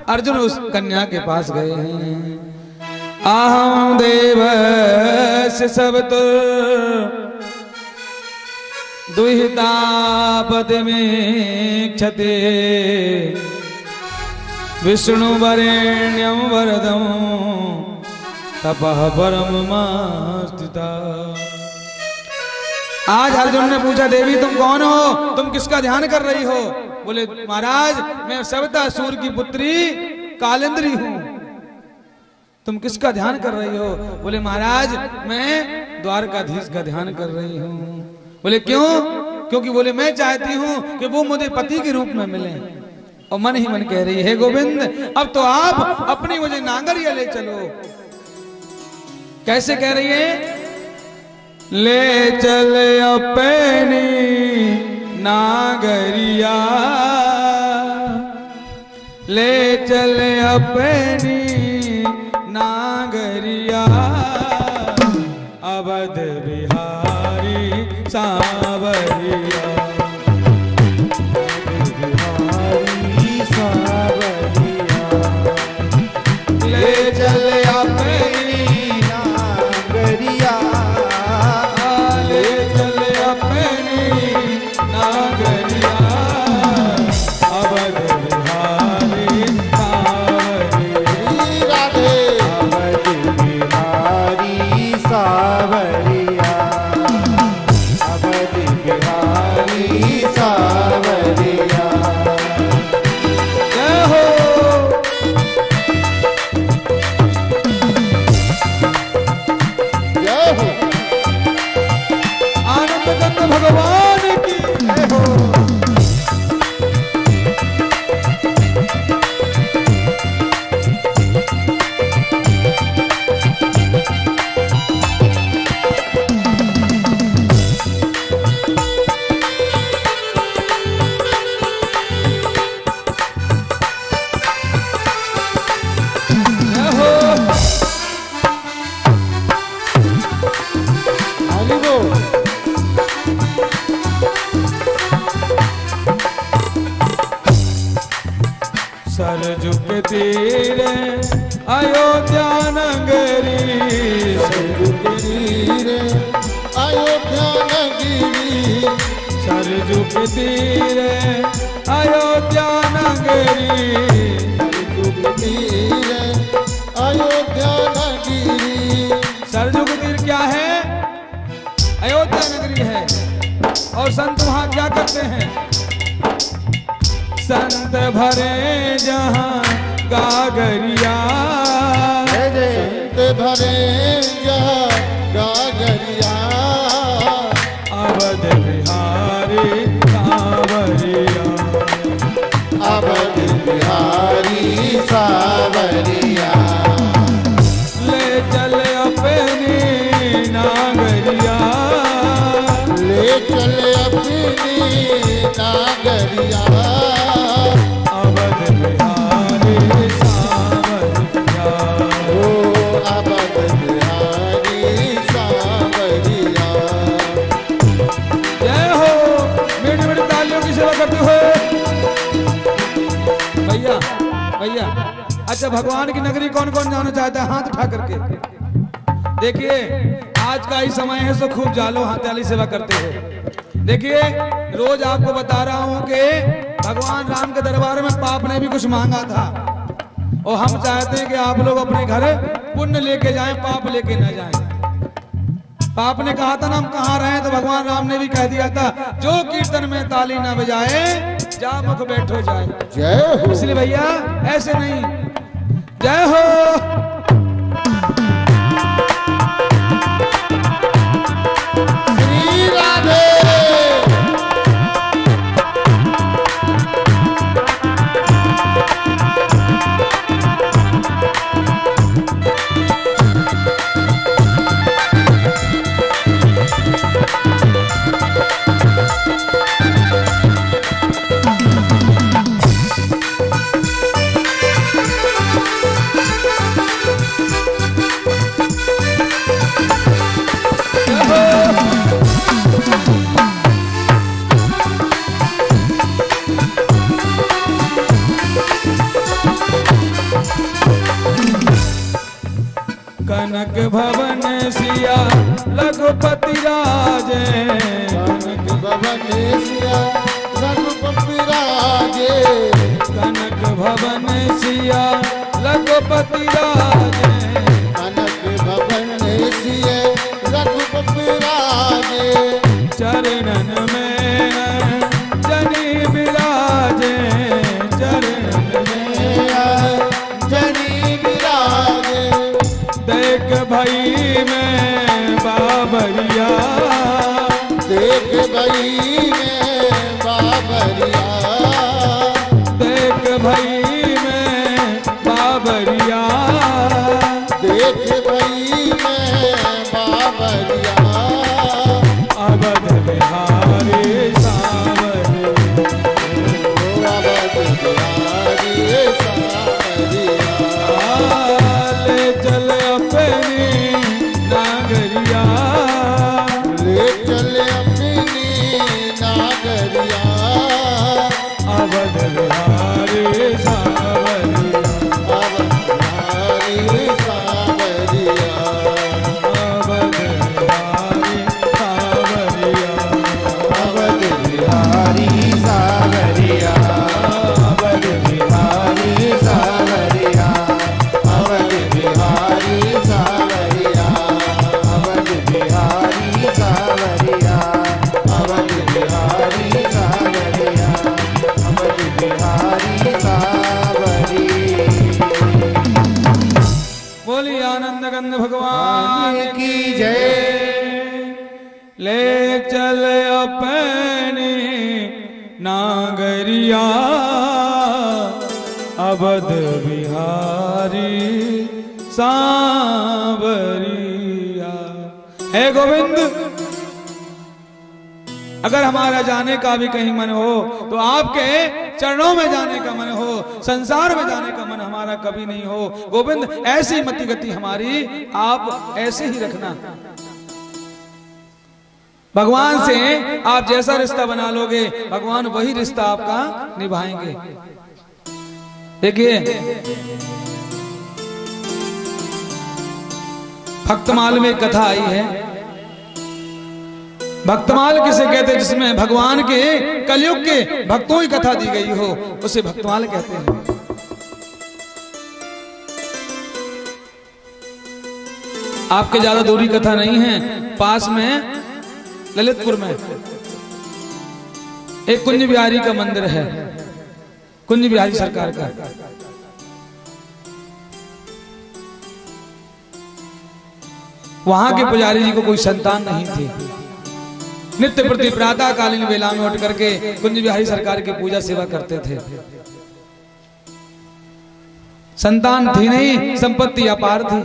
अर्जुन उस कन्या के पास गए हैं। अहं देवस्य सवतु दुहिता पतिमेक्षते विष्णु वरेण्यं वरदं तपः परममास्थिता। आज अर्जुन ने पूछा देवी तुम कौन हो, तुम किसका ध्यान कर रही हो? बोले महाराज मैं सवितासुर की पुत्री कालिंदी हूँ। तुम किसका ध्यान कर रही हो? बोले महाराज मैं द्वारकाधीश का ध्यान कर रही हूँ। बोले क्यों? क्योंकि बोले मैं चाहती हूँ कि वो मुझे पति के रूप में मिले। और मन ही मन कह रही है गोविंद अब तो आप अपनी मुझे नागरिया ले चलो। कैसे कह रही है? ले चल अपनी नागरिया, ले चल अपनी नागरिया, अवध बिहारी सावरिया, बिहारी सावरिया, ले चल अपनी नागरिया, ले चल अपनी नागरिया, अवध बिहारी सावरिया, राधे अवध बिहारी सावरिया, अवध बिहारी सावरिया। जय हो। जय हो आनंद कंद भगवान की जय हो। जय हो। हरि बोल। सरजू के तीरे अयोध्या नगरी, सरजू के तीरे अयोध्या नगरी, सरजू के तीरे अयोध्या नगरी, तीरे अयोध्या नगरी। सरजू के तीर क्या है? अयोध्या नगरी है। और संत वहां क्या करते हैं? संत भरे जहां गागरिया, संत भरे गागरिया, अवध बिहारी सावरिया, अवध बिहारी सावरिया, ले चल अपनी नागरिया, ले चल अपनी नागरिया, अवध बिहारी सावरिया। ओ अवध बिहारी सावरिया। जय हो। मीठी मीठी तालियों की सेवा करते हुए भैया भैया। अच्छा भगवान की नगरी कौन कौन जाना चाहता है? हाथ उठा करके देखिए। आज का ही समय है सो खूब जालो हाथ वाली सेवा करते हुए। देखिए रोज आपको बता रहा हूं कि भगवान राम के दरबार में पाप ने भी कुछ मांगा था, और हम चाहते हैं कि आप लोग अपने घर पुण्य लेके जाएं, पाप लेके न जाएं। पाप ने कहा था ना हम कहाँ रहे, तो भगवान राम ने भी कह दिया था जो कीर्तन में ताली ना बजाए जा मुख बैठो जाए। जय हो। इसलिए भैया ऐसे नहीं। जय हो। श्री राधे। कनक भवन सिया रघुपति राजे, कनक भवन सिया रघुपति राजे, कनक भवन सिया रघुपति राजे, कनक भवन सिया रघुपति राजे, भाई मैं बाबरिया, देख भाई मैं बाबरिया, देख भाई मैं बाबरिया, देख भाई मैं बाबरिया, अवध बिहारी सावरिया, अवध बिहारी सावरिया, ले चल अपनी नागरिया, ले चले अपनी नागरिया, अवध बिहारी सावरिया, अवध बिहारी सावरिया, अवध बिहारी सावरिया, अवध बिहारी सावरिया, अवध बिहारी सावरिया, अवध बिहारी सावरिया, अवध बिहारी सावरिया, अवध बिहारी सावरिया, अवध बिहारी सावरिया। बोली आनंद गंध भगवान की जय। ले चल अपने नागरिया, अवध बिहारी सांवरिया। हे गोविंद, अगर हमारा जाने का भी कहीं मन हो तो आपके चरणों में जाने का मन हो, संसार में जाने का मन हमारा कभी नहीं हो। गोविंद, ऐसी मति गति हमारी आप ऐसे ही रखना। भगवान से आप जैसा रिश्ता बना लोगे, भगवान वही रिश्ता आपका निभाएंगे। देखिए, भक्तमाल में कथा आई है। भक्तमाल किसे कहते हैं? जिसमें भगवान के कलयुग के भक्तों की कथा दी गई हो, उसे भक्तमाल कहते हैं। आपके ज्यादा दूरी कथा नहीं है, पास में ललितपुर में एक कुंज बिहारी का मंदिर है, कुंज बिहारी सरकार का। वहां के पुजारी जी को कोई संतान नहीं थी। नित्य प्रति प्रातः कालीन वेला में उठ करके कुंज बिहारी सरकार की पूजा सेवा करते थे। संतान थी नहीं, संपत्ति अपार थी।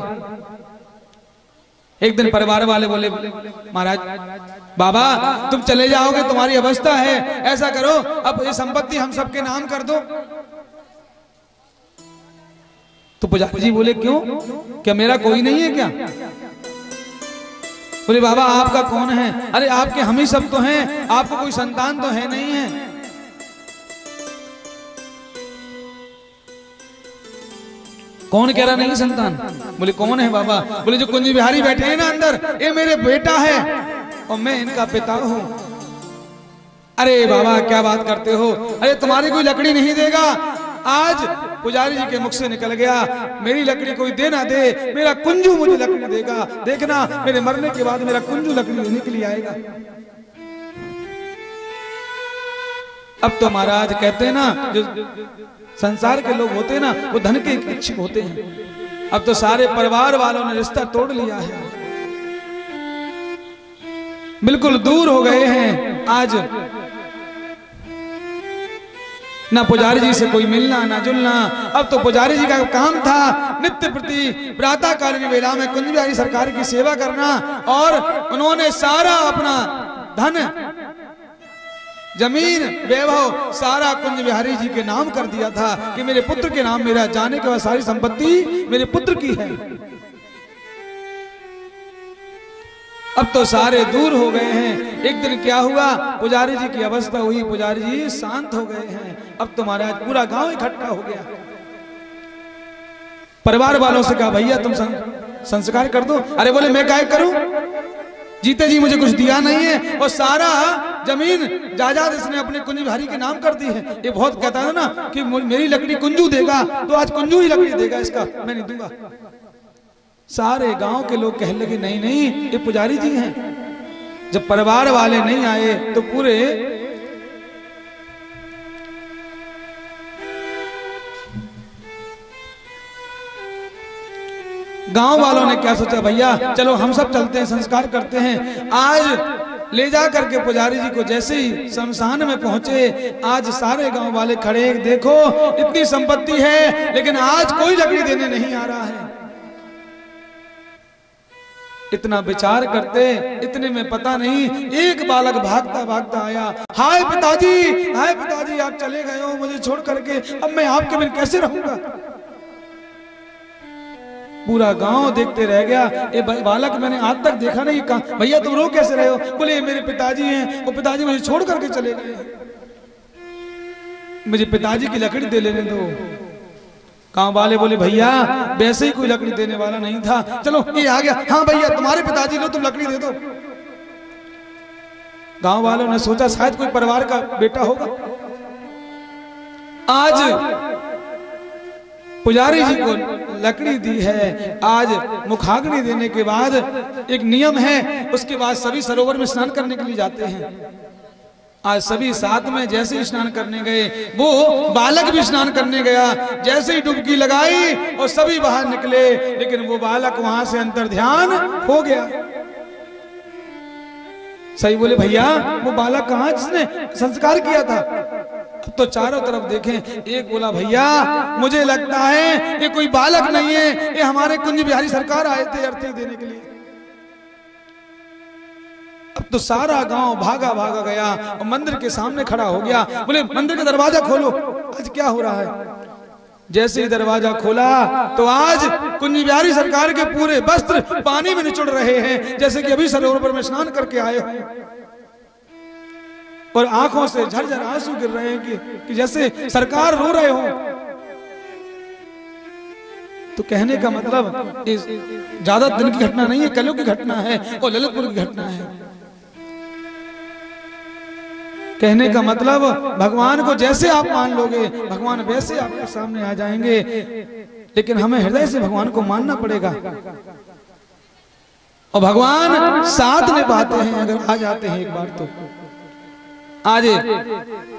एक दिन परिवार वाले बोले, महाराज बाबा तुम चले जाओगे, तुम्हारी अवस्था है, ऐसा करो अब ये संपत्ति हम सबके नाम कर दो। तो पुजारी जी बोले, क्यों, क्या मेरा कोई नहीं है क्या? बोले, बाबा आपका कौन है? अरे आपके हम ही सब तो हैं, आपको कोई संतान तो है नहीं है। कौन कह रहा नहीं संतान? बोले, कौन है बाबा? बोले, जो कुंज बिहारी बैठे हैं ना अंदर, ये मेरे बेटा है और मैं इनका पिता हूं। अरे बाबा क्या बात करते हो? अरे तुम्हारी कोई लकड़ी नहीं देगा। आज पुजारी जी के मुख से निकल गया, मेरी लकड़ी कोई दे ना दे, मेरा कुंजू मुझे लकड़ी देगा। देखना मेरे मरने के बाद मेरा कुंजू लकड़ी निकली आएगा। अब तो महाराज कहते हैं ना, जो संसार के लोग होते हैं ना, वो धन के इच्छुक होते हैं। अब तो सारे परिवार वालों ने रिश्ता तोड़ लिया है, बिल्कुल दूर हो गए हैं। आज ना पुजारी जी से कोई मिलना ना जुलना। अब तो पुजारी जी का काम था नित्य प्रति प्रातः कालीन वेला में कुंज बिहारी सरकार की सेवा करना, और उन्होंने सारा अपना धन, जमीन, वैभव सारा कुंज बिहारी जी के नाम कर दिया था कि मेरे पुत्र के नाम, मेरा जाने के बाद सारी संपत्ति मेरे पुत्र की है। अब तो सारे दूर हो गए हैं। एक दिन क्या हुआ, पुजारी जी की अवस्था हुई, पुजारी जी शांत हो गए हैं। अब तो महाराज पूरा गांव इकट्ठा हो गया। परिवार वालों से कहा, भैया तुम संस्कार कर दो। अरे बोले, मैं क्या करूं, जीते जी मुझे कुछ दिया नहीं है, और सारा जमीन जायदाद इसने अपने कुंज बिहारी के नाम कर दी है। ये बहुत कहता है ना कि मेरी लकड़ी कुंजू देगा, तो आज कुंजू ही लकड़ी देगा, इसका मैं नहीं दूंगा। सारे गांव के लोग कहने लगे, नहीं नहीं ये पुजारी जी हैं। जब परिवार वाले नहीं आए तो पूरे गांव वालों ने क्या सोचा, भैया चलो हम सब चलते हैं, संस्कार करते हैं। आज ले जा करके पुजारी जी को जैसे ही शमशान में पहुंचे, आज सारे गांव वाले खड़े, देखो इतनी संपत्ति है लेकिन आज कोई लकड़ी देने नहीं आ रहा है। इतना विचार करते, इतने में पता नहीं एक बालक भागता भागता आया, हाय पिताजी आप चले गए हो मुझे छोड़ करके, अब मैं आपके बिन कैसे रहूंगा। पूरा गांव देखते रह गया, ये बालक मैंने आज तक देखा नहीं, कहा भैया तुम रो कैसे रहे हो। बोले मेरे पिताजी हैं, वो पिताजी मुझे छोड़ करके चले गए, मुझे पिताजी की लकड़ी दे लेने दो। गांव वाले बोले भैया वैसे ही कोई लकड़ी देने वाला नहीं था, चलो ये आ गया, हाँ भैया तुम्हारे पिताजी लो तुम लकड़ी दे दो। गांव वालों ने सोचा शायद कोई परिवार का बेटा होगा। आज पुजारी जी को लकड़ी दी है, आज मुखाग्नि देने के बाद एक नियम है, उसके बाद सभी सरोवर में स्नान करने के लिए जाते हैं। आज सभी साथ में जैसे ही स्नान करने गए, वो बालक भी स्नान करने गया, जैसे ही डुबकी लगाई और सभी बाहर निकले, लेकिन वो बालक वहां से अंतर्ध्यान हो गया। सही बोले भैया वो बालक कहाँ जिसने संस्कार किया था। अब तो चारों तरफ देखें, एक बोला भैया मुझे लगता है ये कोई बालक नहीं है, ये हमारे कुंज बिहारी सरकार आए थे अर्थी देने के लिए। अब तो सारा गांव भागा भागा गया और मंदिर के सामने खड़ा हो गया, बोले मंदिर का दरवाजा खोलो, आज क्या हो रहा है। जैसे ही दरवाजा खोला तो आज कुंज बिहारी सरकार के पूरे वस्त्र पानी में निचुड़ रहे हैं, जैसे कि अभी सरोवर में स्नान करके आए हो, और आंखों से झरझर आंसू गिर रहे हैं कि जैसे सरकार रो रहे हो। तो कहने का मतलब ज्यादा दिन की घटना नहीं है, कलयुग की घटना है और ललितपुर की घटना है। कहने का मतलब भगवान को जैसे आप मान लोगे भगवान वैसे आपके सामने आ जाएंगे, लेकिन हमें हृदय से भगवान को मानना पड़ेगा। और भगवान साथ निभाते हैं अगर आ जाते हैं एक बार तो। आज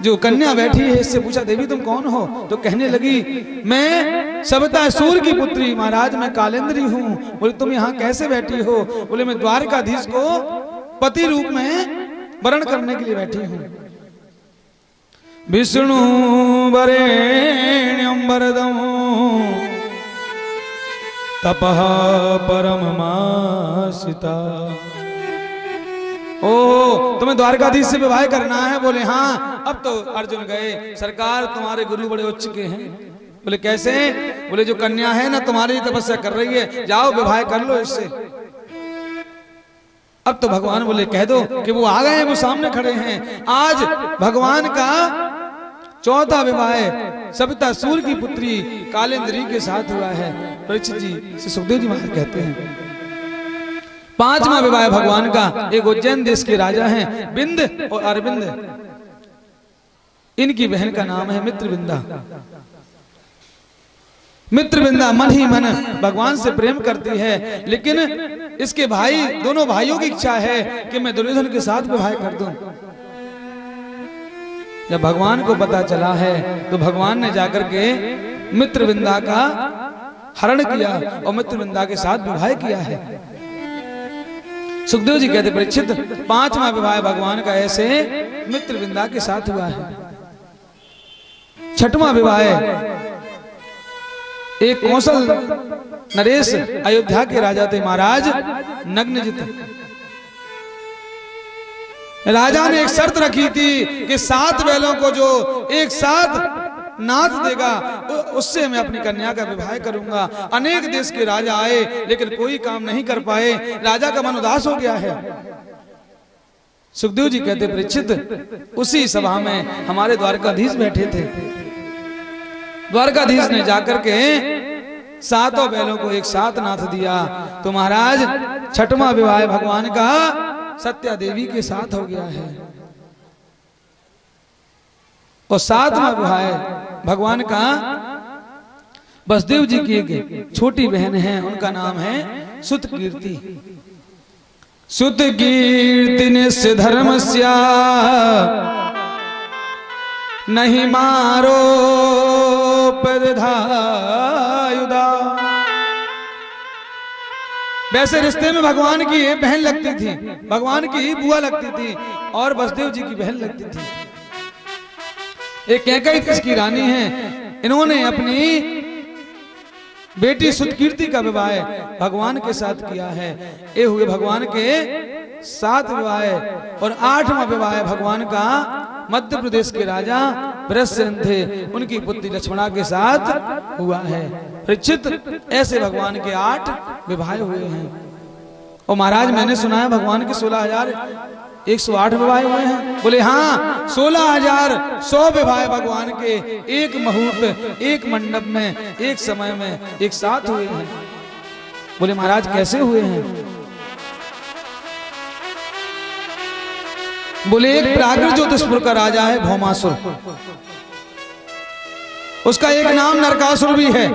जो कन्या बैठी है इससे पूछा देवी तुम कौन हो, तो कहने लगी मैं सबतासुर की पुत्री, महाराज मैं कालेंद्री हूँ। बोले तुम यहाँ कैसे बैठी हो। बोले मैं द्वारकाधीश को पति रूप में वरण करने के लिए बैठी हूँ। विष्णु वरेण्यं वरदं तपः परममासिता। ओ तुम्हें द्वारकाधीश से विवाह करना है। बोले हाँ। अब तो अर्जुन गए, सरकार तुम्हारे गुरु बड़े उच्च के हैं। बोले कैसे। बोले जो कन्या है ना तुम्हारी तपस्या कर रही है, जाओ विवाह कर लो इससे। अब तो भगवान बोले कह दो कि वो आ गए हैं, वो सामने खड़े हैं। आज भगवान का चौथा विवाह सबतासुर की पुत्री कालेंद्री के साथ हुआ है। परीक्षित जी से सुखदेव जी महाराज कहते हैं पांचवा विवाह भगवान का, एक उज्जैन देश के राजा हैं बिंद और अरविंद, इनकी बहन का नाम है मित्रविंदा। मित्रविंदा मन ही मन भगवान से प्रेम करती है, लेकिन इसके भाई दोनों भाइयों की इच्छा है कि मैं दुर्योधन के साथ विवाह कर दूं। जब भगवान को पता चला है तो भगवान ने जाकर के मित्रविंदा का हरण किया और मित्रविंदा के साथ विवाह किया है। सुखदेव जी कहते परीक्षित पांचवा विवाह भगवान का ऐसे मित्रविंदा के साथ हुआ है। छठवां विवाह एक कौशल नरेश अयोध्या के राजा थे महाराज नग्नजित। राजा ने एक शर्त रखी थी कि 7 बैलों को जो एक साथ नाथ देगा उससे मैं अपनी कन्या का विवाह करूंगा। अनेक देश के राजा आए लेकिन कोई काम नहीं कर पाए, राजा का मन उदास हो गया है। सुखदेव जी कहते परीक्षित उसी सभा में हमारे द्वारकाधीश बैठे थे। द्वारकाधीश ने जाकर के 7 बैलों को एक साथ नाथ दिया। तो महाराज छठवां विवाह भगवान का सत्या देवी के साथ हो गया है। और 7वां विवाह भगवान का वसुदेव जी की एक छोटी बहन है, उनका नाम है सुत कीर्ति। सुत कीर्ति निस्य धर्मस्या नहीं मारो पदधायुधा वैसे रिश्ते में भगवान की बहन लगती थी, भगवान की बुआ लगती थी और वसुदेव जी की बहन लगती थी। एक कैकेयी किसकी रानी है, इन्होंने अपनी बेटी सुतकीर्ति का विवाह भगवान के साथ किया है। ये हुए भगवान के 7 विवाह और 8वां विवाह भगवान का मध्य प्रदेश के राजा वृषसेन थे, उनकी पुत्री लक्ष्मणा के साथ हुआ है। परीक्षित, ऐसे भगवान के 8 विवाह हुए हैं। और महाराज मैंने सुना है भगवान के 16,108 विवाह हुए हैं। बोले हाँ, 16,100 विवाह भगवान के एक मुहूर्त, एक मंडप में, एक समय में एक साथ हुए हैं। बोले महाराज कैसे हुए हैं? बोले एक प्राकृत ज्योतिषपुर का राजा है भौमासुर, उसका एक नाम नरकासुर भी है।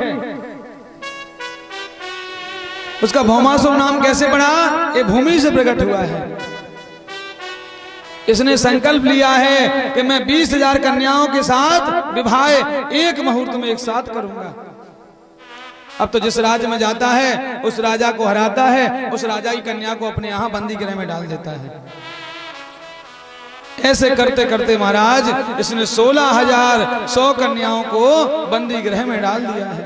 उसका भौमासुर नाम कैसे पड़ा? ये भूमि से प्रकट हुआ है। इसने संकल्प लिया है कि मैं 20,000 कन्याओं के साथ विवाह एक मुहूर्त में एक साथ करूंगा। अब तो जिस राज्य में जाता है उस राजा को हराता है, उस राजा की कन्या को अपने यहां बंदी गृह में डाल देता है। ऐसे करते करते महाराज इसने 16,100 कन्याओं को बंदी गृह में डाल दिया है।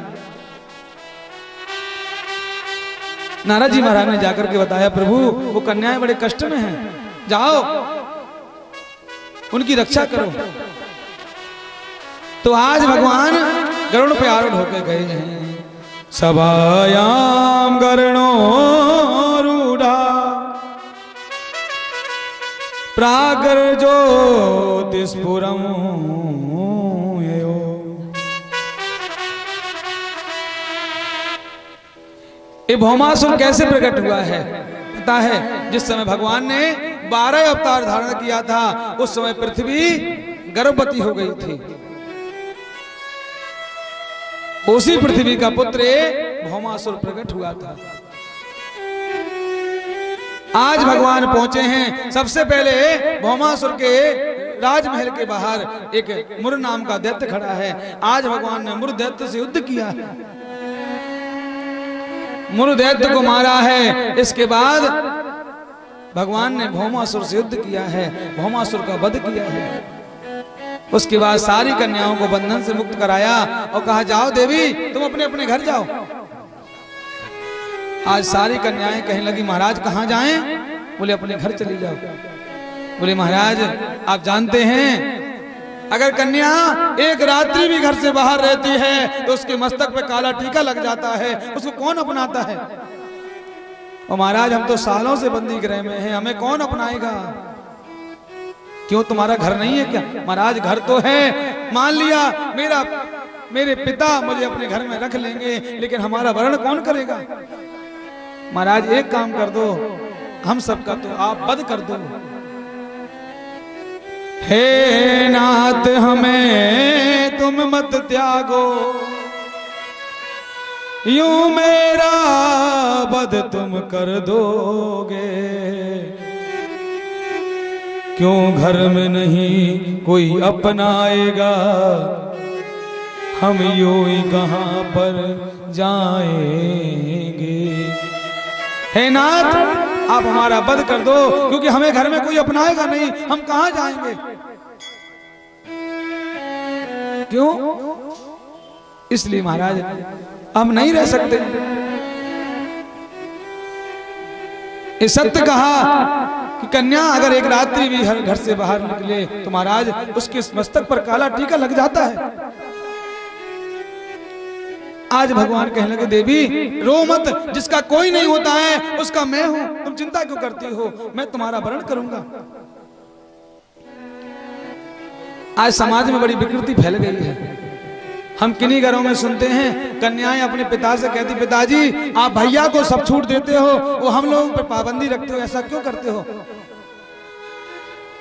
नारद जी महाराज ने जाकर के बताया, प्रभु वो कन्याएं बड़े कष्ट में हैं, जाओ उनकी रक्षा करो। तो आज भगवान गरुड़ पे आरूढ़ होकर गए हैं। सभायाम गरुणो रूढ़ा प्रागर ज्योतिस्फुरम् ये भौमासुर कैसे प्रकट हुआ है पता है? जिस समय भगवान ने 12 अवतार धारण किया था उस समय पृथ्वी गर्भवती हो गई थी। उसी पृथ्वी का पुत्र भौमासुर प्रकट हुआ था। आज भगवान पहुंचे हैं। सबसे पहले भौमासुर के राजमहल के बाहर एक मुर नाम का दैत्य खड़ा है। आज भगवान ने मुर दैत्य से युद्ध किया है, मुर दैत्य को मारा है। इसके बाद भगवान ने भौमासुर से युद्ध किया है, भौमासुर का वध किया है। उसके बाद सारी कन्याओं को बंधन से मुक्त कराया और कहा जाओ देवी तुम अपने अपने घर जाओ। आज सारी कन्याएं कहने लगी महाराज कहां जाएं? बोले अपने घर चली जाओ। बोले महाराज आप जानते हैं अगर कन्या एक रात्रि भी घर से बाहर रहती है तो उसके मस्तक पे काला टीका लग जाता है, उसको कौन अपनाता है? और महाराज हम तो सालों से बंदी गृह में हैं, हमें कौन अपनाएगा? क्यों तुम्हारा घर नहीं है क्या? महाराज घर तो है, मान लिया मेरे पिता मुझे अपने घर में रख लेंगे, लेकिन हमारा वरण कौन करेगा? महाराज एक काम कर दो, हम सबका तो आप वध कर दो। हे नाथ हमें तुम मत त्यागो, यूं मेरा वध तुम कर दोगे। क्यों घर में नहीं कोई अपनाएगा, हम यूं ही कहां पर जाएंगे। हे नाथ आप हमारा वध कर दो, क्योंकि हमें घर में कोई अपनाएगा नहीं, हम कहां जाएंगे? क्यों? इसलिए महाराज हम नहीं रह सकते। ये सत्य कहा कि कन्या अगर एक रात्रि भी घर से बाहर निकले तो महाराज उसके मस्तक पर काला टीका लग जाता है। आज भगवान कहने लगे देवी रो मत, जिसका कोई नहीं होता है उसका मैं हूं, तुम चिंता क्यों करती हो? मैं तुम्हारा वरण करूंगा। आज समाज में बड़ी विकृति फैल गई है। हम किन्हीं घरों में सुनते हैं कन्याएं अपने पिता से कहती पिताजी आप भैया को सब छूट देते हो, वो हम लोगों पर पाबंदी रखते हो, ऐसा क्यों करते हो?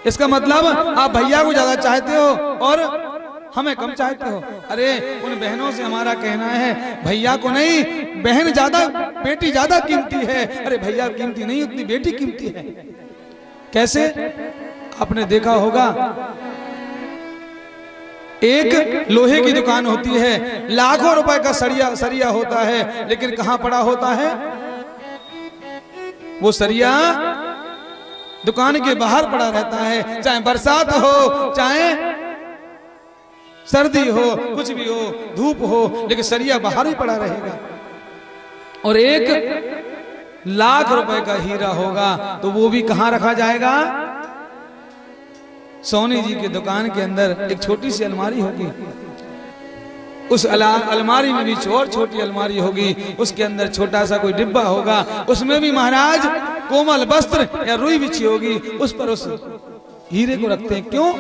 इसका मतलब आप भैया को ज्यादा चाहते हो और हमें कम चाहते हो। अरे उन बहनों से हमारा कहना है भैया को नहीं, बहन ज्यादा बेटी ज्यादा कीमती है। अरे भैया कीमती नहीं, उतनी बेटी कीमती है। कैसे? आपने देखा होगा एक लोहे की दुकान होती है, लाखों रुपए का सरिया होता है, लेकिन कहां पड़ा होता है? वो सरिया दुकान के बाहर पड़ा रहता है, चाहे बरसात हो चाहे सर्दी हो, कुछ भी हो, धूप हो, लेकिन सरिया बाहर ही पड़ा रहेगा। और 1 लाख रुपए का हीरा होगा तो वो भी कहां रखा जाएगा? सोनी जी की दुकान के अंदर एक छोटी सी अलमारी होगी, उस अलमारी में भी और छोटी अलमारी होगी, उसके अंदर छोटा सा कोई डिब्बा होगा, उसमें भी महाराज कोमल वस्त्र या रुई बिछी होगी, उस पर उस हीरे को रखते हैं। क्यों?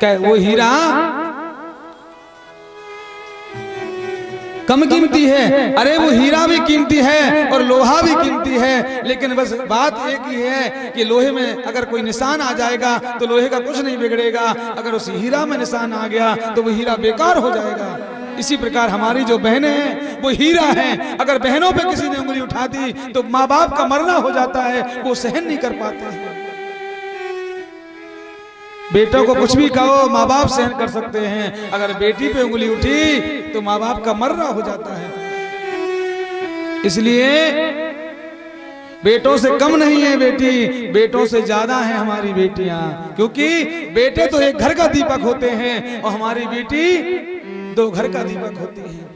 क्या वो हीरा कम कीमती है? अरे वो हीरा भी कीमती है और लोहा भी कीमती है, लेकिन बस बात एक ही है कि लोहे में अगर कोई निशान आ जाएगा तो लोहे का कुछ नहीं बिगड़ेगा, अगर उस हीरा में निशान आ गया तो वो हीरा बेकार हो जाएगा। इसी प्रकार हमारी जो बहनें हैं वो हीरा हैं, अगर बहनों पे किसी ने उंगली उठा दी तो माँ बाप का मरना हो जाता है, वो सहन नहीं कर पाते हैं। बेटों को कुछ भी कहो माँ बाप सहन कर सकते हैं, अगर बेटी पे उंगली उठी तो माँ बाप का मरना हो जाता है। इसलिए बेटों से कम नहीं है बेटी, बेटों से ज्यादा है हमारी बेटियां, क्योंकि बेटे तो एक घर का दीपक होते हैं और हमारी बेटी 2 घर का दीपक होती है।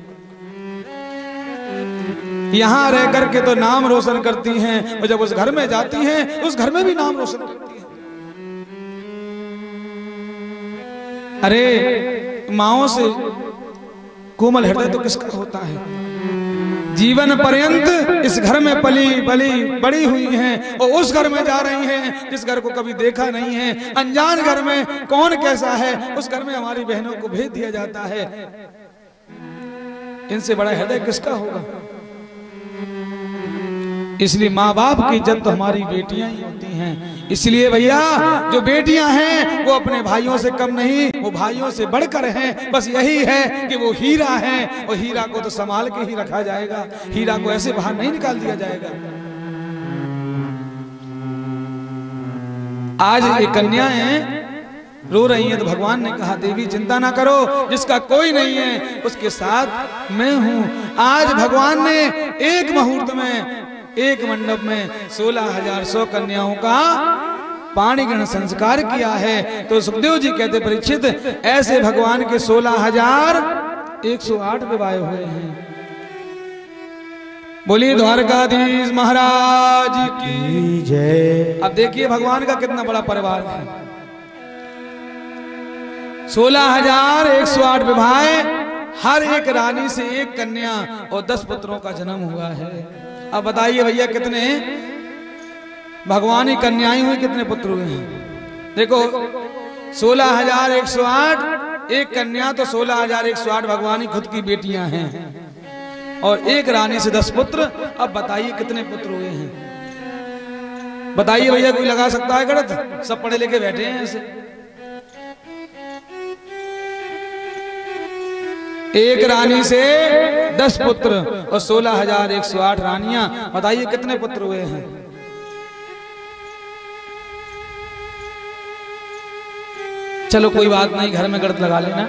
यहां रह करके तो नाम रोशन करती हैं और जब उस घर में जाती हैं उस घर में भी नाम रोशन करती हैं। अरे माओ से कोमल हृदय तो किसका होता है? जीवन पर्यंत इस घर में पली बड़ी हुई हैं और उस घर में जा रही हैं जिस घर को कभी देखा नहीं है, अनजान घर में कौन कैसा है उस घर में हमारी बहनों को भेज दिया जाता है। इनसे बड़ा हृदय किसका होगा? इसलिए माँ बाप की इज्जत तो हमारी बेटियां ही होती हैं। इसलिए भैया जो बेटियां हैं वो अपने भाइयों से कम नहीं, वो भाइयों से बढ़कर हैं। बस यही है कि वो हीरा है और हीरा को तो संभाल के ही रखा जाएगा, हीरा को ऐसे बाहर नहीं निकाल दिया जाएगा। आज ये कन्याएं रो रही हैं तो भगवान ने कहा देवी चिंता ना करो, जिसका कोई नहीं है उसके साथ मैं हूं। आज भगवान ने एक मुहूर्त में एक मंडप में 16,100 कन्याओं का पाणिग्रहण संस्कार किया है। तो सुखदेव जी कहते परीक्षित ऐसे भगवान के 16,108 विवाह हुए हैं। बोलिए द्वारकाधीश महाराज की जय। अब देखिए भगवान का कितना बड़ा परिवार है। 16,108 विवाह, हर एक रानी से एक कन्या और 10 पुत्रों का जन्म हुआ है। अब बताइए भैया कितने भगवानी कन्याएं हुई, कितने पुत्र हुए हैं? देखो 16,108 एक कन्या तो 16,108 भगवानी खुद की बेटियां हैं और एक रानी से 10 पुत्र। अब बताइए कितने पुत्र हुए हैं? बताइए भैया, कोई लगा सकता है गणित? सब पढ़े लिखे बैठे हैं ऐसे। एक रानी से 10 पुत्र और 16,108 रानियां, बताइए कितने पुत्र हुए हैं? चलो कोई बात नहीं, घर में गणित लगा लेना।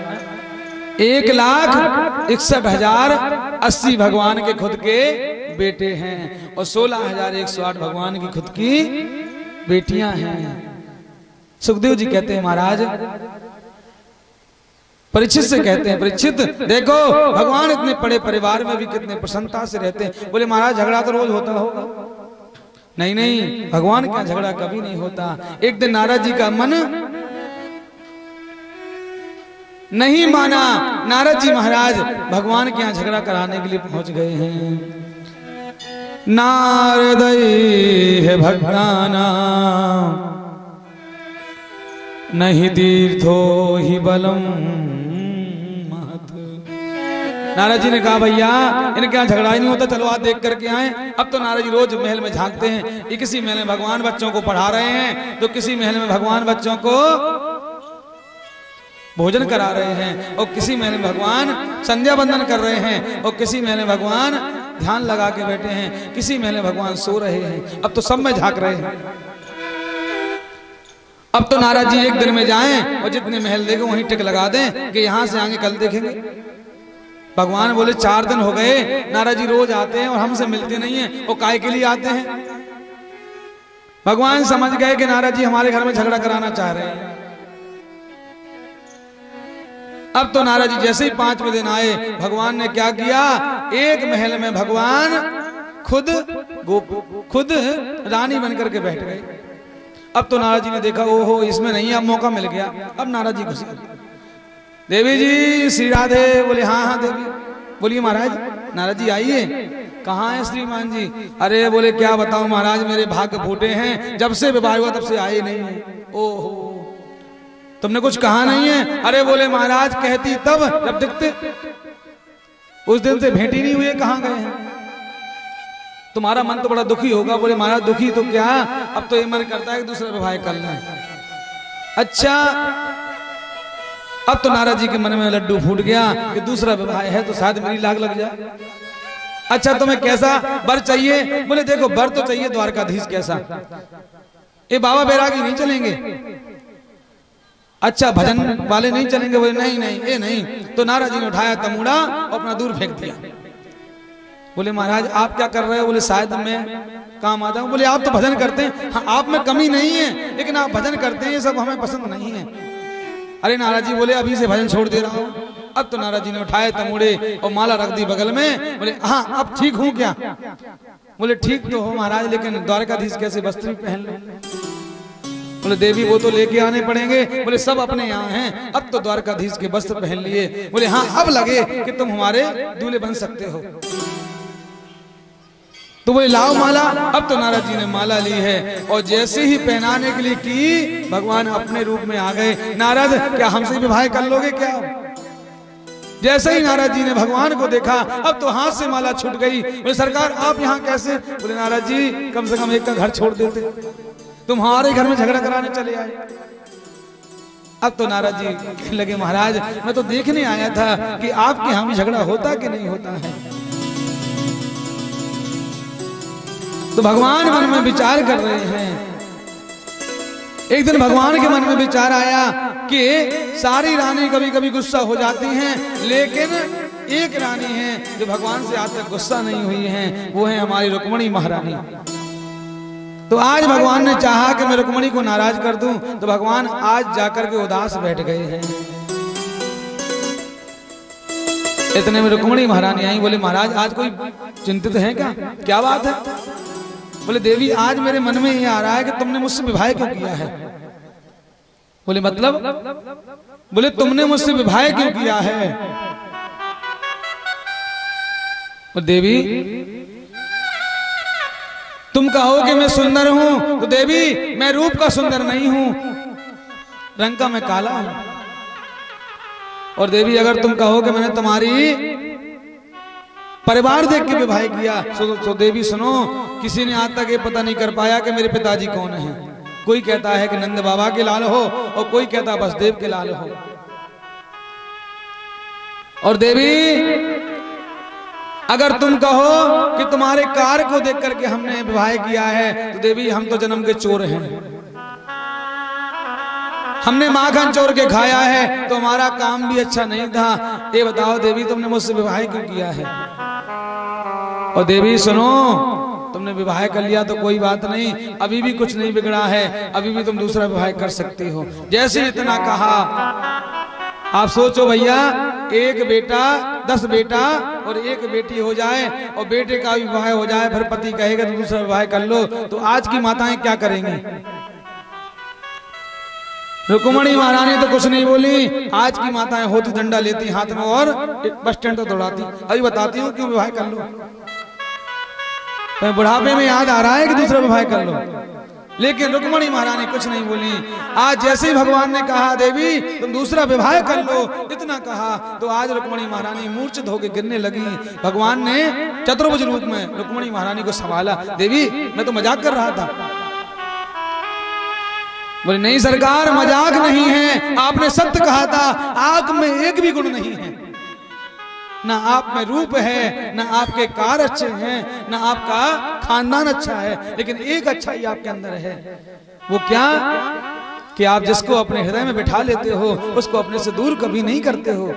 1,61,080 भगवान के खुद के बेटे हैं और 16,108 भगवान की खुद की बेटियां हैं। सुखदेव जी कहते हैं महाराज परीक्षित से कहते हैं परीक्षित देखो भगवान इतने बड़े परिवार में भी कितने प्रसन्नता से रहते हैं। बोले महाराज झगड़ा तो रोज होता होगा। नहीं नहीं, भगवान का झगड़ा कभी नहीं होता। एक दिन नारद जी का मन नहीं माना, नारद जी महाराज भगवान के यहाँ झगड़ा कराने के लिए पहुंच गए हैं। नारद है भक्ताना नहीं तीर्थो ही बलम महत। नारद जी ने कहा भैया इनके यहाँ झगड़ा ही नहीं होता, चलो आज देख करके आए। अब तो नारद जी रोज महल में झांकते हैं। ये किसी महल में भगवान बच्चों को पढ़ा रहे हैं तो किसी महल में भगवान बच्चों को भोजन करा रहे हैं और किसी महल में भगवान संध्या बंदन कर रहे हैं और किसी महल में भगवान ध्यान लगा के बैठे हैं, किसी महल में भगवान सो रहे हैं। अब तो सब में झांक रहे हैं। अब तो नारद जी एक दिन में जाएं और जितने महल देखें वहीं टिक लगा दें कि यहां से आगे कल देखेंगे। भगवान बोले 4 दिन हो गए, नारद जी रोज आते हैं और हमसे मिलते नहीं हैं, वो काय के लिए आते हैं? भगवान समझ गए कि नारद जी हमारे घर में झगड़ा कराना चाह रहे हैं। अब तो नारद जी जैसे ही 5वें दिन आए, भगवान ने क्या किया, एक महल में भगवान खुद रानी बनकर के बैठ गए। अब तो नारद जी ने देखा, ओहो इसमें नहीं, अब मौका मिल गया। अब नारद जी घुस गए। देवी जी श्री राधे। बोले हाँ हाँ देवी। बोलिए महाराज। नारद जी आइए। कहाँ है श्रीमान जी? अरे बोले क्या बताऊं महाराज, मेरे भाग्य फूटे हैं, जब से विवाह हुआ तब से आए नहीं है। ओहो तुमने कुछ कहा नहीं है? अरे बोले महाराज कहती तब जब दिखते, उस दिन से भेंट ही नहीं हुए, कहाँ गए हैं? तुम्हारा मन तो बड़ा दुखी होगा। बोले महाराज दुखी तो क्या, अब तो ये मन करता है कि दूसरा विवाह कर लें। अच्छा, अब तो नारद जी के मन में लड्डू फूट गया कि दूसरा विवाह है तो शायद मेरी लाग लग जाए। अच्छा तुम्हें कैसा वर चाहिए? बोले देखो वर तो चाहिए द्वारकाधीश कैसा। ये बाबा बैरागी नहीं चलेंगे? अच्छा भजन वाले नहीं चलेंगे? बोले नहीं नहीं ये नहीं। तो नारद जी ने उठाया तमूड़ा और अपना दूर फेंक दिया। बोले महाराज आप क्या कर रहे हो? बोले शायद मैं काम आता हूँ। बोले आप तो भजन करते हैं। हाँ आप में कमी नहीं है, लेकिन आप भजन करते हैं, ये सब हमें पसंद नहीं है। अरे नारद जी बोले अभी से भजन छोड़ दे रहा हूँ। अब तो नारद जी ने उठाए तमूड़े और माला रख दी बगल में। बोले हाँ अब ठीक हूँ क्या? बोले ठीक तो हो महाराज, लेकिन द्वारकाधीश कैसे वस्त्र पहन लो? बोले देवी वो तो लेके आने पड़ेंगे। बोले सब अपने यहाँ हैं, अब तो द्वारकाधीश के वस्त्र पहन लिए। बोले हाँ अब लगे कि तुम हमारे दूल्हे बन सकते हो। तो बोले लाओ माला। अब तो नारद जी ने माला ली है और जैसे ही पहनाने के लिए की, भगवान अपने रूप में आ गए। नारद क्या हमसे विवाह कर लोगे क्या? जैसे ही नारद जी ने भगवान को देखा, अब तो हाथ से माला छूट गई। बोले सरकार आप यहाँ कैसे? बोले नारद जी कम से कम एक का घर छोड़ देते, तुम हमारे घर में झगड़ा कराने चले आए। अब तो नारद जी कहने लगे महाराज मैं तो देखने आया था कि आपके यहाँ भी झगड़ा होता कि नहीं होता है। तो भगवान मन में विचार कर रहे हैं। एक दिन भगवान के मन में विचार आया कि सारी रानी कभी कभी गुस्सा हो जाती हैं, लेकिन एक रानी है जो भगवान से आज तक गुस्सा नहीं हुई है, वो है हमारी रुक्मिणी महारानी। तो आज भगवान ने चाहा कि मैं रुक्मिणी को नाराज कर दूं, तो भगवान आज जाकर के उदास बैठ गए हैं। इतने में रुक्मिणी महारानी आई। बोले महाराज आज कोई चिंतित है क्या? क्या बात है? बोले देवी आज मेरे मन में ये आ रहा है कि तुमने मुझसे विवाह क्यों किया है। बोले मतलब? बोले तुमने मुझसे विवाह क्यों किया है? बोले देवी तुम कहो कि मैं सुंदर हूं, तो देवी मैं रूप का सुंदर नहीं हूं, रंग का मैं काला हूं। और देवी अगर तुम कहो कि मैंने तुम्हारी परिवार देख के विवाह किया, तो देवी सुनो, किसी ने आज तक ये पता नहीं कर पाया कि मेरे पिताजी कौन हैं। कोई कहता है कि नंद बाबा के लाल हो और कोई कहता वसुदेव के लाल हो। और देवी अगर तुम कहो कि तुम्हारे कार्य को देख करके हमने विवाह किया है, तो देवी हम तो जन्म के चोर हैं, हमने माखन चोर के खाया है, तो हमारा काम भी अच्छा नहीं था। ये बताओ देवी तुमने मुझसे विवाह क्यों किया है? और देवी सुनो, तुमने विवाह कर लिया तो कोई बात नहीं, अभी भी कुछ नहीं बिगड़ा है, अभी भी तुम दूसरा विवाह कर सकती हो। जैसे इतना कहा, आप सोचो भैया, एक बेटा 10 बेटा और एक बेटी हो जाए और बेटे का विवाह हो जाए, फिर पति कहेगा तो दूसरा विवाह कर लो, तो आज की माताएं क्या करेंगी? रुक्मिणी महारानी तो कुछ नहीं बोली। आज की माताएं होती डंडा लेती हाथ में और बस स्टैंड तो दौड़ाती, अभी बताती हूँ क्यों विवाह कर लो। तो बुढ़ापे में याद आ रहा है कि दूसरा विवाह कर लो, लेकिन रुक्मिणी महारानी कुछ नहीं बोली। आज जैसे ही भगवान ने कहा देवी तुम दूसरा विवाह कर लो, इतना कहा, तो आज रुक्मिणी महारानी मूर्छित होकर गिरने लगी। भगवान ने चतुर्भुज रूप में रुक्मिणी महारानी को संभाला। देवी मैं तो मजाक कर रहा था। बोले नहीं सरकार मजाक नहीं है, आपने सत्य कहा था, आंख में एक भी गुण नहीं है, ना आप में रूप है, ना आपके कार्य अच्छे हैं, ना आपका खानदान अच्छा है, लेकिन एक अच्छाई आपके अंदर है। वो क्या? कि आप जिसको अपने हृदय में बिठा लेते हो उसको अपने से दूर कभी नहीं करते हो।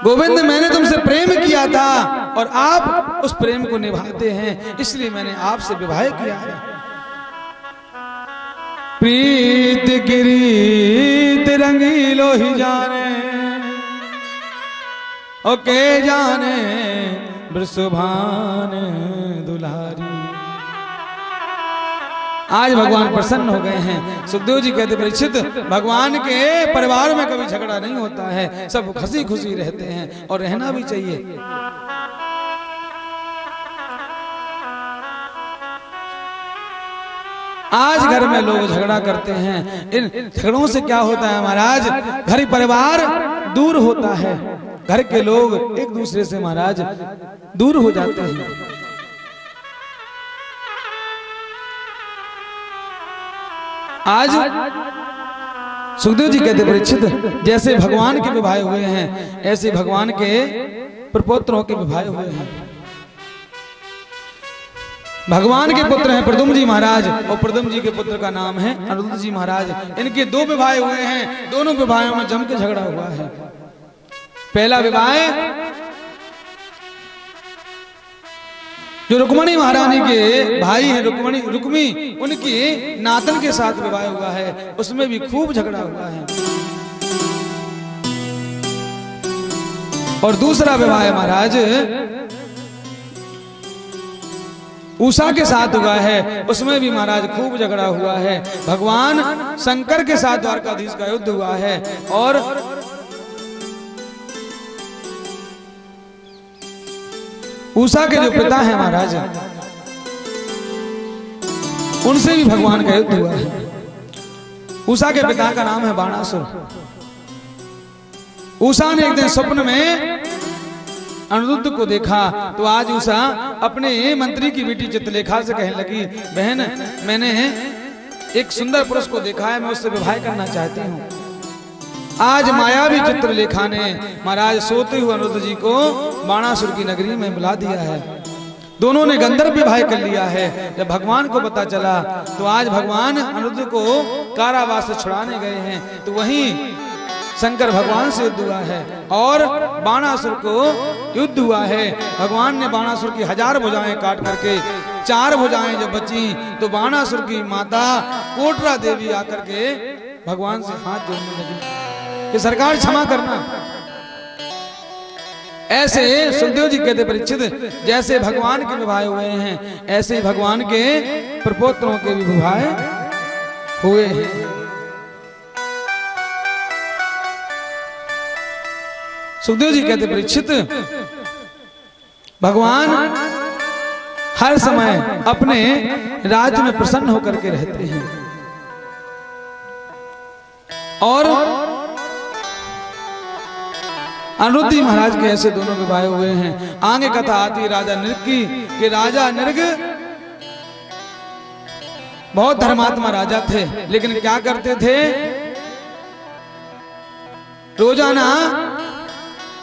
गोविंद मैंने तुमसे प्रेम किया था और आप उस प्रेम को निभाते हैं, इसलिए मैंने आपसे विवाह किया है। प्रीत गिरीत रंगीलो ही जाने ओ के जाने वृषभान दुलारी। आज भगवान प्रसन्न हो गए हैं। सुखदेव जी कहते परीक्षित, भगवान के परिवार में कभी झगड़ा नहीं होता है, सब हंसी खुशी रहते हैं और रहना भी चाहिए। आज घर में लोग झगड़ा करते हैं, इन झगड़ों से क्या होता है महाराज, घर परिवार दूर होता है, घर के लोग एक दूसरे से महाराज दूर हो जाते हैं। आज सुखदेव जी कहते परीक्षित, जैसे भगवान के विवाह हुए हैं ऐसे भगवान के प्रपोत्रों के विवाह हुए हैं। भगवान के पुत्र हैं प्रद्युम्न जी महाराज और प्रद्युम्न जी के पुत्र का नाम है अनिरुद्ध जी महाराज। इनके दो विवाह हुए हैं, दोनों विवाहों में जम के झगड़ा हुआ है। पहला विवाह जो रुक्मणी महारानी के भाई हैं रुक्मी उनकी नातन के साथ विवाह हुआ है, उसमें भी खूब झगड़ा हुआ है। और दूसरा विवाह महाराज उषा के साथ हुआ है, उसमें भी महाराज खूब झगड़ा हुआ है। भगवान शंकर के साथ द्वारकाधीश का युद्ध हुआ है और उषा के जो पिता हैं महाराज उनसे भी भगवान का युद्ध हुआ है। उषा के पिता का नाम है बाणासुर। उषा ने एक दिन स्वप्न में अनिरुद्ध को देखा तो आज उषा अपने मंत्री की बेटी चित्रलेखा से कहने लगी, बहन मैंने एक सुंदर पुरुष को देखा है, मैं उससे विवाह करना चाहती हूँ। आज मायावी चित्रलेखा ने महाराज सोते हुए अनिरुद्ध जी को बाणासुर की नगरी में बुला दिया है। दोनों ने गंधर्व विवाह कर लिया है। जब भगवान को पता चला तो आज भगवान अनिरुद्ध को कारावास से छुड़ाने गए हैं, तो वहीं शंकर भगवान से युद्ध हुआ है और बाणासुर को युद्ध हुआ है। भगवान ने बाणासुर की 1000 भुजाएं काट करके 4 भुजाएं जब बची तो बाणासुर की माता कोटरा देवी आकर के भगवान से हाथ जोड़ने लगी कि सरकार क्षमा करना। ऐसे सुखदेव जी कहते परीक्षित, जैसे भगवान के विवाह हुए हैं ऐसे ही भगवान के प्रपोत्रों के भी विवाह हुए हैं। सुखदेव जी कहते परीक्षित, भगवान हर समय अपने राज्य में प्रसन्न होकर के रहते हैं और अनिरुद्ध जी महाराज के ऐसे दोनों विवाह हुए हैं। आगे कथा आती है राजा नृग की कि राजा नृग बहुत धर्मात्मा राजा थे, लेकिन क्या करते थे, रोजाना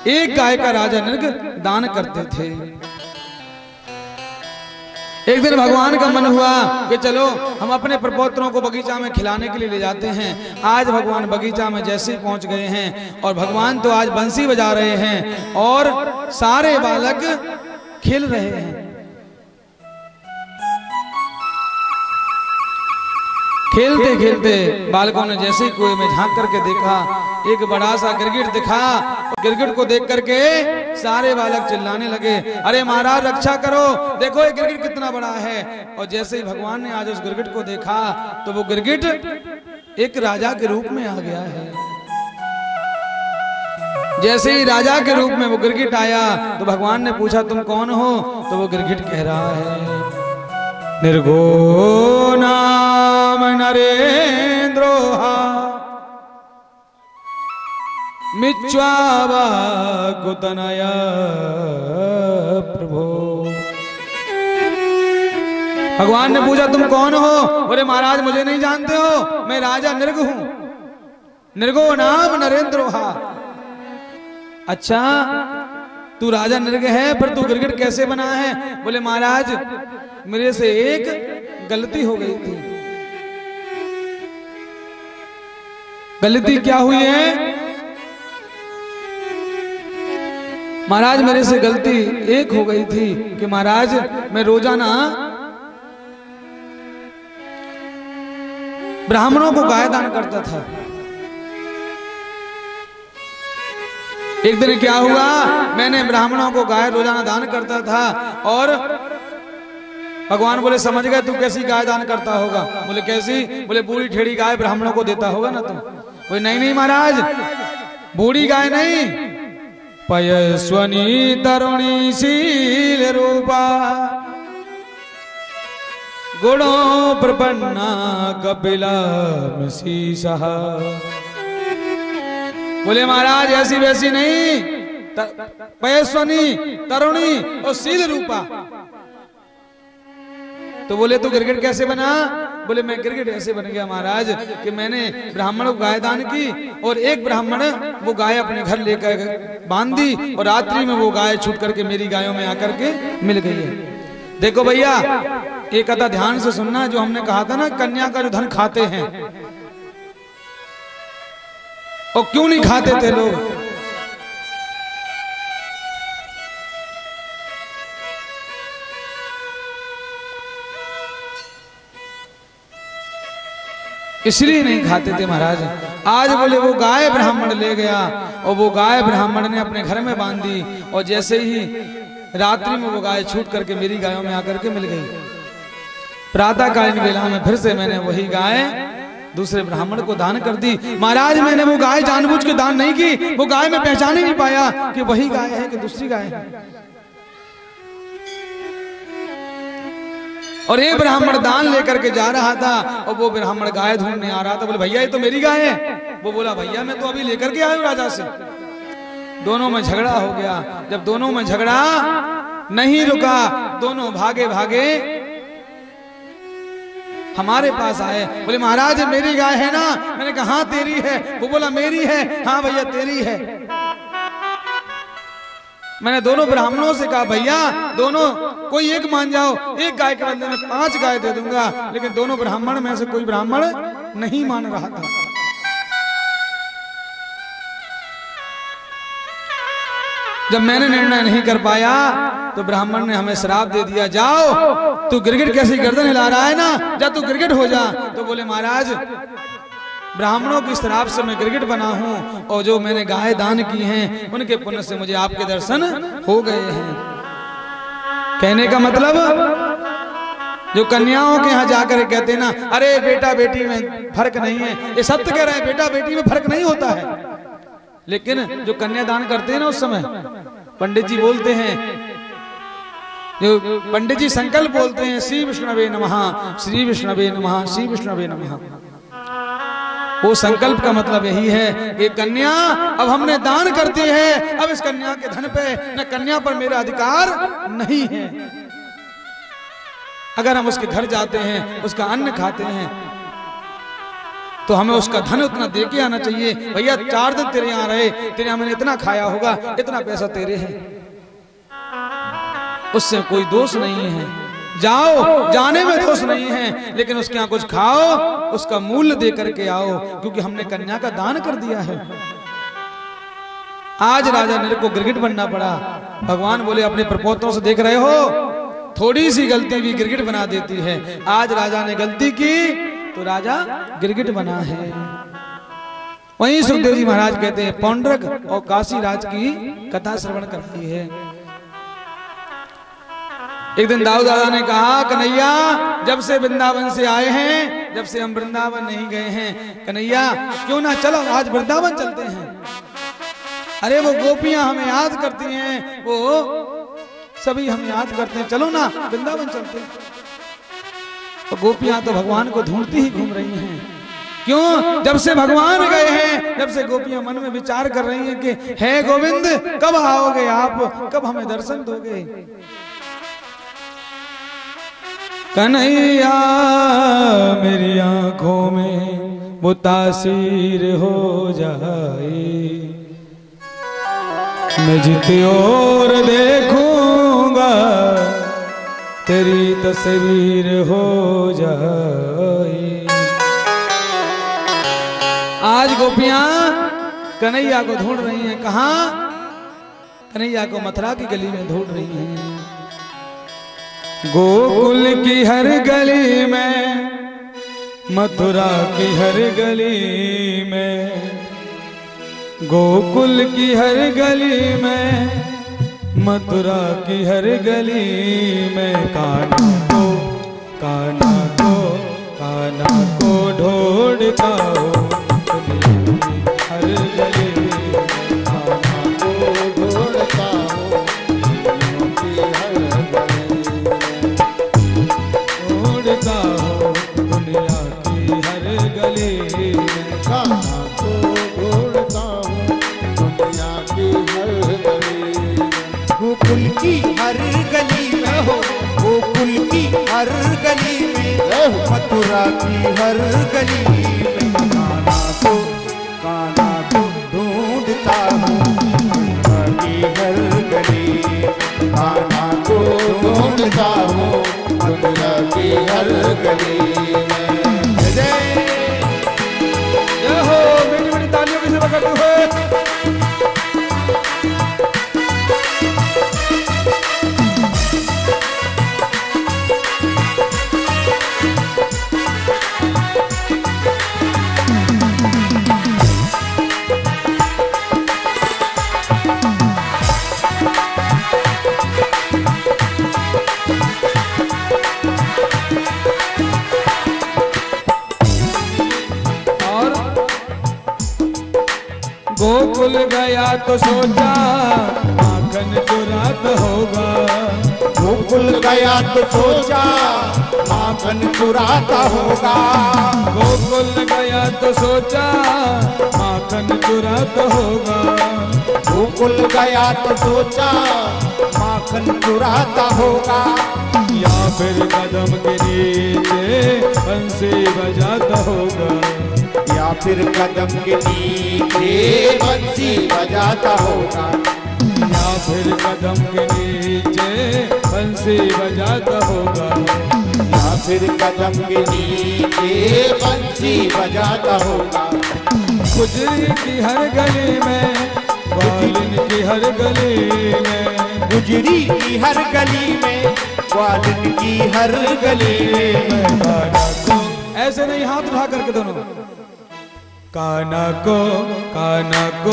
एक गाय का राजा नृग दान करते थे। एक दिन भगवान का मन हुआ कि चलो हम अपने प्रपोत्रों को बगीचा में खिलाने के लिए ले जाते हैं। आज भगवान बगीचा में जैसे ही पहुंच गए हैं और भगवान तो आज बंसी बजा रहे हैं और सारे बालक खेल रहे हैं। खेलते खेलते बालकों ने जैसे ही कुएं में झांक करके देखा, एक बड़ा सा गिरगिट दिखा। गिरगिट को देख करके सारे बालक चिल्लाने लगे, अरे महाराज रक्षा करो, देखो ये गिरगिट कितना बड़ा है। और जैसे ही भगवान ने आज उस गिरगिट को देखा तो वो गिरगिट एक राजा के रूप में आ गया है। जैसे ही राजा के रूप में वो गिरगिट आया तो भगवान ने पूछा तुम कौन हो, तो वो गिरगिट कह रहा है, निर्गो नाम नरेंद्रोहा मिच्वावा कुतनया प्रभो। भगवान ने पूछा तुम कौन हो, बोले महाराज मुझे नहीं जानते हो, मैं राजा नृग हूं, नृगो नाम नरेंद्रोहा। अच्छा तू राजा नृग है, फिर तू गिरगिट कैसे बना है? बोले महाराज मेरे से एक गलती हो गई थी। गलती क्या हुई है? महाराज मेरे से गलती एक हो गई थी कि महाराज मैं रोजाना ब्राह्मणों को गाय दान करता था। एक दिन क्या हुआ, मैंने ब्राह्मणों को गाय रोजाना दान करता था और भगवान बोले समझ गए तू कैसी गाय दान करता होगा। बोले कैसी? बोले बूढ़ी ठेड़ी गाय ब्राह्मणों को देता होगा ना तुम। बोले नहीं नहीं महाराज, बूढ़ी गाय नहीं, पयस्वनी तरुणी शील रूपा गुणों प्रपन्ना कपिला शीशः। बोले महाराज ऐसी वैसी नहीं, पयस्वनी तरुणी और शील रूपा। तो बोले तू गिरगिट कैसे बना? बोले मैं गिरगिट ऐसे बन गया महाराज कि मैंने ब्राह्मण को गाय दान की और एक ब्राह्मण वो गाय अपने घर लेकर बांध दी और रात्रि में वो गाय छूट करके मेरी गायों में आकर के मिल गई है। देखो भैया एक कथा ध्यान से सुनना, जो हमने कहा था ना कन्या का जो धन खाते हैं, और क्यों नहीं खाते थे लोग? इसलिए नहीं खाते थे महाराज। आज बोले वो गाय ब्राह्मण ले गया और वो गाय ब्राह्मण ने अपने घर में बांध दी और जैसे ही रात्रि में वो गाय छूट करके मेरी गायों में आकर के मिल गई। प्रातःकालीन वेला में फिर से मैंने वही गाय दूसरे ब्राह्मण को दान कर दी। महाराज मैंने वो गाय जानबूझ के दान नहीं की, वो गाय में पहचान ही नहीं पाया कि वही गाय है कि दूसरी गाय है। और एक ब्राह्मण दान लेकर के जा रहा था और वो ब्राह्मण गाय ढूंढने आ रहा था। बोले भैया ये तो मेरी गाय है। वो बोला भैया मैं तो अभी लेकर के आया हूं राजा से। दोनों में झगड़ा हो गया। जब दोनों में झगड़ा नहीं रुका, दोनों भागे भागे हमारे पास आए। बोले महाराज मेरी गाय है ना? मैंने कहा हाँ तेरी है। वो बोला मेरी है। हाँ भैया तेरी है। मैंने दोनों ब्राह्मणों से कहा भैया दोनों कोई एक मान जाओ, एक गाय के बदले में 5 गाय दे दूंगा। लेकिन दोनों ब्राह्मण में से कोई ब्राह्मण नहीं मान रहा था। जब मैंने निर्णय नहीं कर पाया तो ब्राह्मण ने हमें श्राप दे दिया, जाओ तू गिरगिट कैसी गर्दन हिला रहा है ना, जा तू गिरगिट हो जा। तो बोले महाराज ब्राह्मणों की श्राप से मैं गिरगिट बना हूं और जो मैंने गाय दान की हैं उनके पुण्य से मुझे आपके दर्शन हो गए हैं। कहने का मतलब जो कन्याओं के यहाँ जाकर कहते हैं ना अरे बेटा बेटी में फर्क नहीं है, ये सत्य कह रहे हैं, बेटा बेटी में फर्क नहीं होता है। लेकिन जो कन्यादान करते हैं ना उस समय पंडित जी बोलते हैं, जो पंडित जी संकल्प बोलते हैं श्री विष्णवे नमः, श्री विष्णवे नमः, श्री विष्णवे नमः। वो संकल्प का मतलब यही है कि कन्या अब हमने दान करती है, अब इस कन्या के धन पे न कन्या पर मेरा अधिकार नहीं है। अगर हम उसके घर जाते हैं उसका अन्न खाते हैं तो हमें उसका धन उतना दे के आना चाहिए। भैया 4 दिन तेरे यहाँ रहे, तेरे यहाँ मैंने इतना खाया होगा, इतना पैसा तेरे है, उससे कोई दोष नहीं है। जाओ, जाने में दोष नहीं है, लेकिन उसके यहाँ कुछ खाओ, उसका मूल्य दे करके आओ, क्योंकि हमने कन्या का दान कर दिया है। आज राजा नल को गिरगिट बनना पड़ा। भगवान बोले अपने प्रपोत्रों से देख रहे हो, थोड़ी सी गलती भी गिरगिट बना देती है। आज राजा ने गलती की तो राजा गिरगिट बना है। वहीं सुखदेव जी महाराज कहते हैं पौंड्रक और काशी राज की कथा श्रवण करती है। एक दिन दाऊद दादा ने कहा कन्हैया जब से वृंदावन से आए हैं, जब से हम वृंदावन नहीं गए हैं, कन्हैया क्यों ना चलो आज वृंदावन चलते हैं। अरे वो गोपियां हमें याद करती हैं, वो सभी हम याद करते हैं, चलो ना वृंदावन चलते हैं। तो गोपियां तो भगवान को ढूंढती ही घूम रही हैं। क्यों? जब से भगवान गए हैं, जब से गोपियां मन में विचार कर रही हैं कि हे गोविंद कब आओगे आप, कब हमें दर्शन दोगे। कन्हैया मेरी आंखों में वो तासीर हो जाए, मैं जिते और देखूंगा तेरी तस्वीर हो जाए। आज गोपियां कन्हैया को ढूंढ रही हैं, कहां? कन्हैया को मथुरा की गली में ढूंढ रही हैं। गोकुल की हर गली में, मथुरा की हर गली में, गोकुल की हर गली में, मथुरा की हर गली में, कान्हा को कान्हा को कान्हा को ढूंढता हूँ हर गली में, कान्हा को ढूंढता हूँ दुनिया की हर गली में, कान्हा को ढूंढता हूँ दुनिया की हर गली में। गोकुल की हर गली में हो, गोकुल की हर गली में, मथुरा की हर गली में, कान्हा को ढूंढता हूँ मथुरा की हर गली, कान्हा को ढूंढता हूँ मथुरा की हर गली में। जय हो, मीठी मीठी तालियों की सेवा करते हुए। गोकुल गया तो सोचा माखन चुरात होगा, गोकुल गया तो सोचा माखन चुराता होगा, गोकुल गया तो सोचा माखन चुरात होगा, गोकुल गया तो सोचा माखन चुराता होगा, या फिर कदम के नीचे बंसी बजाता होगा, या फिर कदम के नीचे बंसी बजाता होगा, या फिर कदम के नीचे बंसी बजाता होगा, या फिर कदम के नीचे बंसी बजाता होगा। गुजरी की हर गली में, ग्वालिन की हर गली में, गुजरी की हर गली में, ग्वालिन की हर गली में, ऐसे नहीं, हाथ उठा करके दोनों, कान्हा को कान्हा को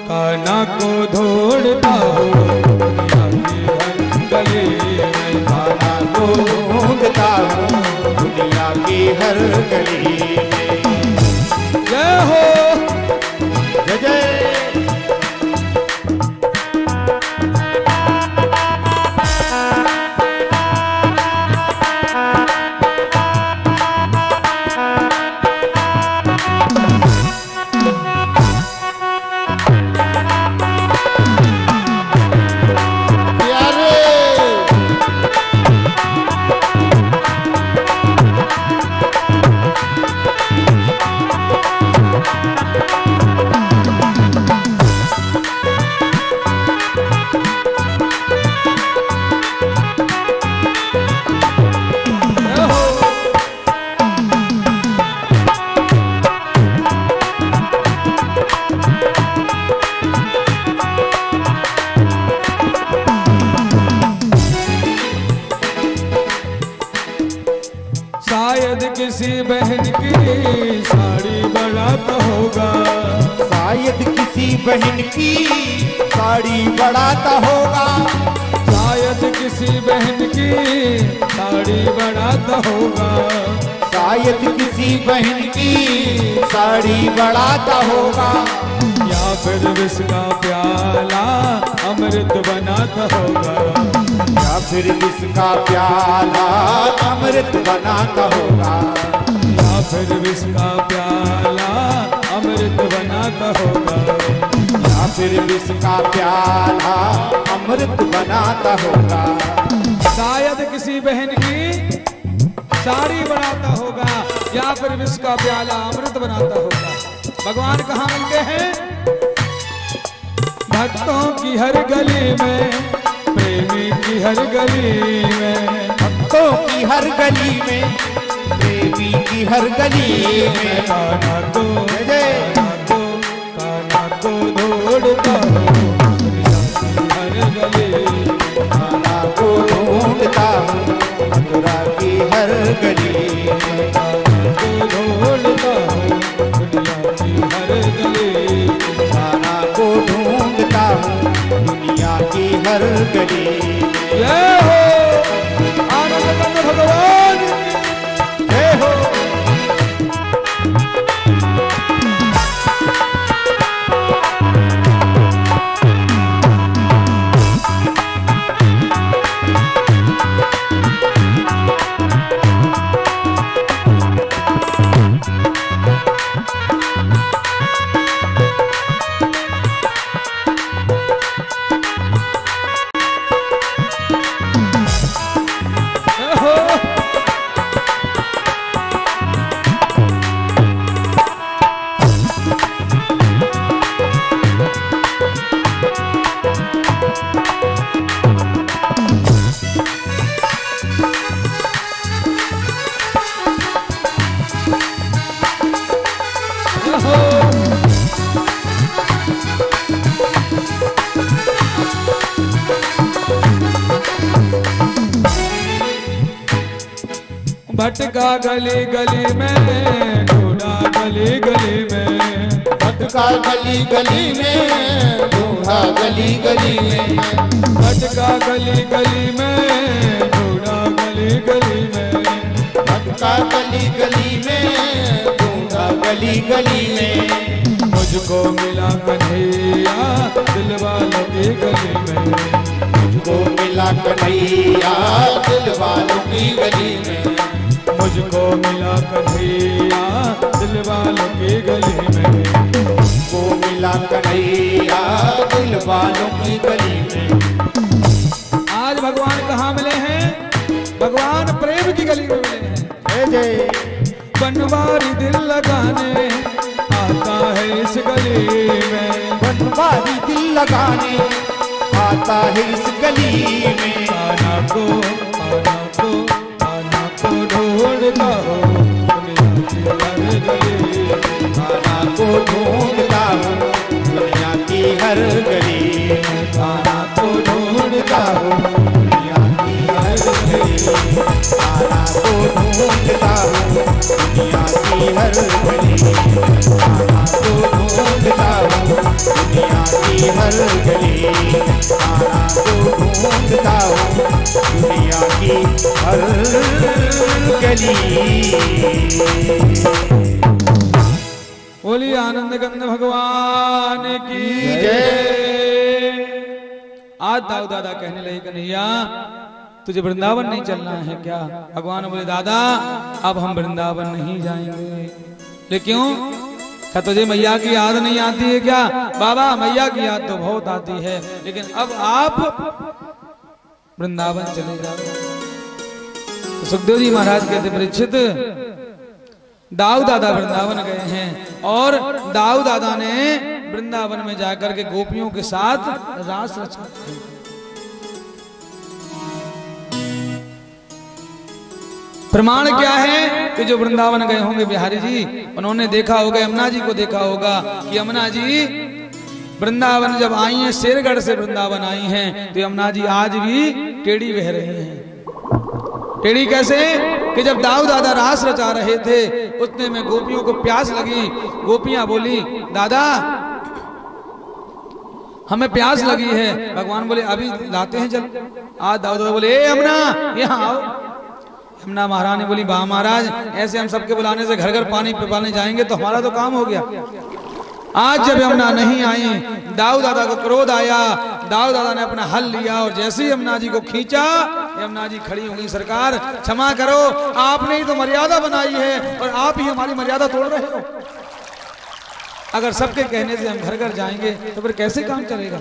कान्हा को ढूंढता हूँ दुनिया की हर गली में, कान्हा को ढूंढता हूँ दुनिया की हर गली में। जय हो, जय जय। शायद किसी बहन की साड़ी बारात होगा, शायद किसी बहन की साड़ी बढ़ाता होगा, शायद किसी बहन की साड़ी बारात होगा, शायद किसी बहन की साड़ी बढ़ाता होगा, या फिर विष का प्याला अमृत बनाता होगा, या फिर जिसका प्याला अमृत बनाता होगा, या फिर विष का प्याला अमृत बनाता होगा, या फिर विष का प्याला अमृत बनाता होगा। शायद किसी बहन की साड़ी बनाता होगा, या फिर विष का प्याला अमृत बनाता होगा। भगवान कहाँ मिलते हैं? भक्तों की हर गली में, प्रेमी की हर गली में, भक्तों की हर गली में, प्रेमी की हर गली में, कान्हा को जय कान्हा को ढूंढता हूँ दुनिया की हर गली गाना को ढूंढता हूँ दुनिया की हर गली। जय हो आनंद कंद भगवान, जय हो। भटका गली गली में, ढूंढा गली गली में, भटका गली गली में, ढूंढा गली गली में, भटका गली गली में, ढूंढा गली गली में, भटका गली गली में, ढूंढा गली गली में। मुझको मिला कन्हैया दिल वालों की गली में, मुझको मिला कन्हैया दिल वालों की गली में, मुझको मिला कन्हैया दिल वालों की गली में, मुझको मिला कन्हैया दिल वालों की गली में। आज भगवान कहाँ मिले हैं? भगवान प्रेम की गली में मिले हैं। जय जय। बनवारी दिल लगाने आता है इस गली में, बनवारी दिल लगाने आता है इस गली में, आना को ढूंढता हो खाना को ढूंढता हूँ दुनिया की हर गली, खाना को ढूंढता हूँ दुनिया की हर गली, खाना को ढूंढता हूँ दुनिया की हर गली, खाना को ढूंढता हूँ दुनिया की हर गली, खाना को ढूंढता हूँ दुनिया की हर गली। बोली आनंद कंद भगवान की जय। आज दाऊ दादा कहने लगे कन्हैया तुझे वृंदावन नहीं चलना है क्या? भगवान बोले दादा अब हम वृंदावन नहीं जाएंगे। ले क्यों? क्या तुझे मैया की याद नहीं आती है क्या? बाबा मैया की याद तो बहुत आती है, लेकिन अब आप वृंदावन चले जाओ। तो सुखदेव जी महाराज कहते परीक्षित दाऊ दादा वृंदावन गए हैं और दाऊ दादा ने वृंदावन में जाकर के गोपियों के साथ रास रचा। प्रमाण क्या है कि जो वृंदावन गए होंगे बिहारी जी, उन्होंने देखा होगा, यमुना जी को देखा होगा कि यमुना जी वृंदावन जब आई हैं, शेरगढ़ से वृंदावन आई हैं, तो यमुना जी आज भी टेढ़ी बह रही हैं। टेढ़ी कैसे? कि जब दाऊ दादा रास रचा रहे थे उतने में गोपियों को प्यास लगी। गोपियां बोली दादा हमें प्यास लगी है। भगवान बोले अभी लाते हैं, चल। आज दाऊ दादा बोले ए यमुना यहाँ आओ। यमुना महारानी बोली वाह महाराज, ऐसे हम सबके बुलाने से घर घर पानी पिलाने जाएंगे तो हमारा तो काम हो गया। आज जब यमुना नहीं आई, दाऊ दादा को क्रोध आया। दाऊ दादा ने अपना हल लिया और जैसे ही यमुना जी को खींचा, यमुना जी खड़ी होंगी, सरकार क्षमा करो, आपने ही तो मर्यादा बनाई है और आप ही हमारी मर्यादा तोड़ रहे हो। अगर सबके कहने से हम घर घर जाएंगे तो फिर कैसे काम चलेगा?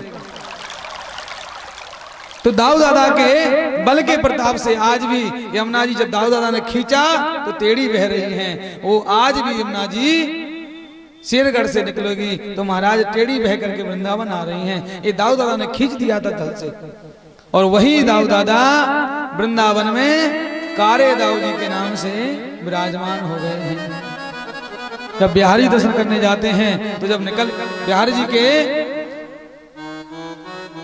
तो दाऊ दादा के बल के प्रताप से आज भी यमुना जी, जब दाऊ दादा ने खींचा तो टेढ़ी बह रही हैं। वो आज भी यमुना जी शेरगढ़ से निकलेगी तो महाराज टेढ़ी बह करके वृंदावन आ रही हैं। ये दाऊ दादा ने खींच दिया था जल से, और वही दाऊ दादा वृंदावन में कारे दाऊ जी के नाम से विराजमान हो गए हैं। जब बिहारी दर्शन करने जाते हैं तो जब निकल बिहारी जी के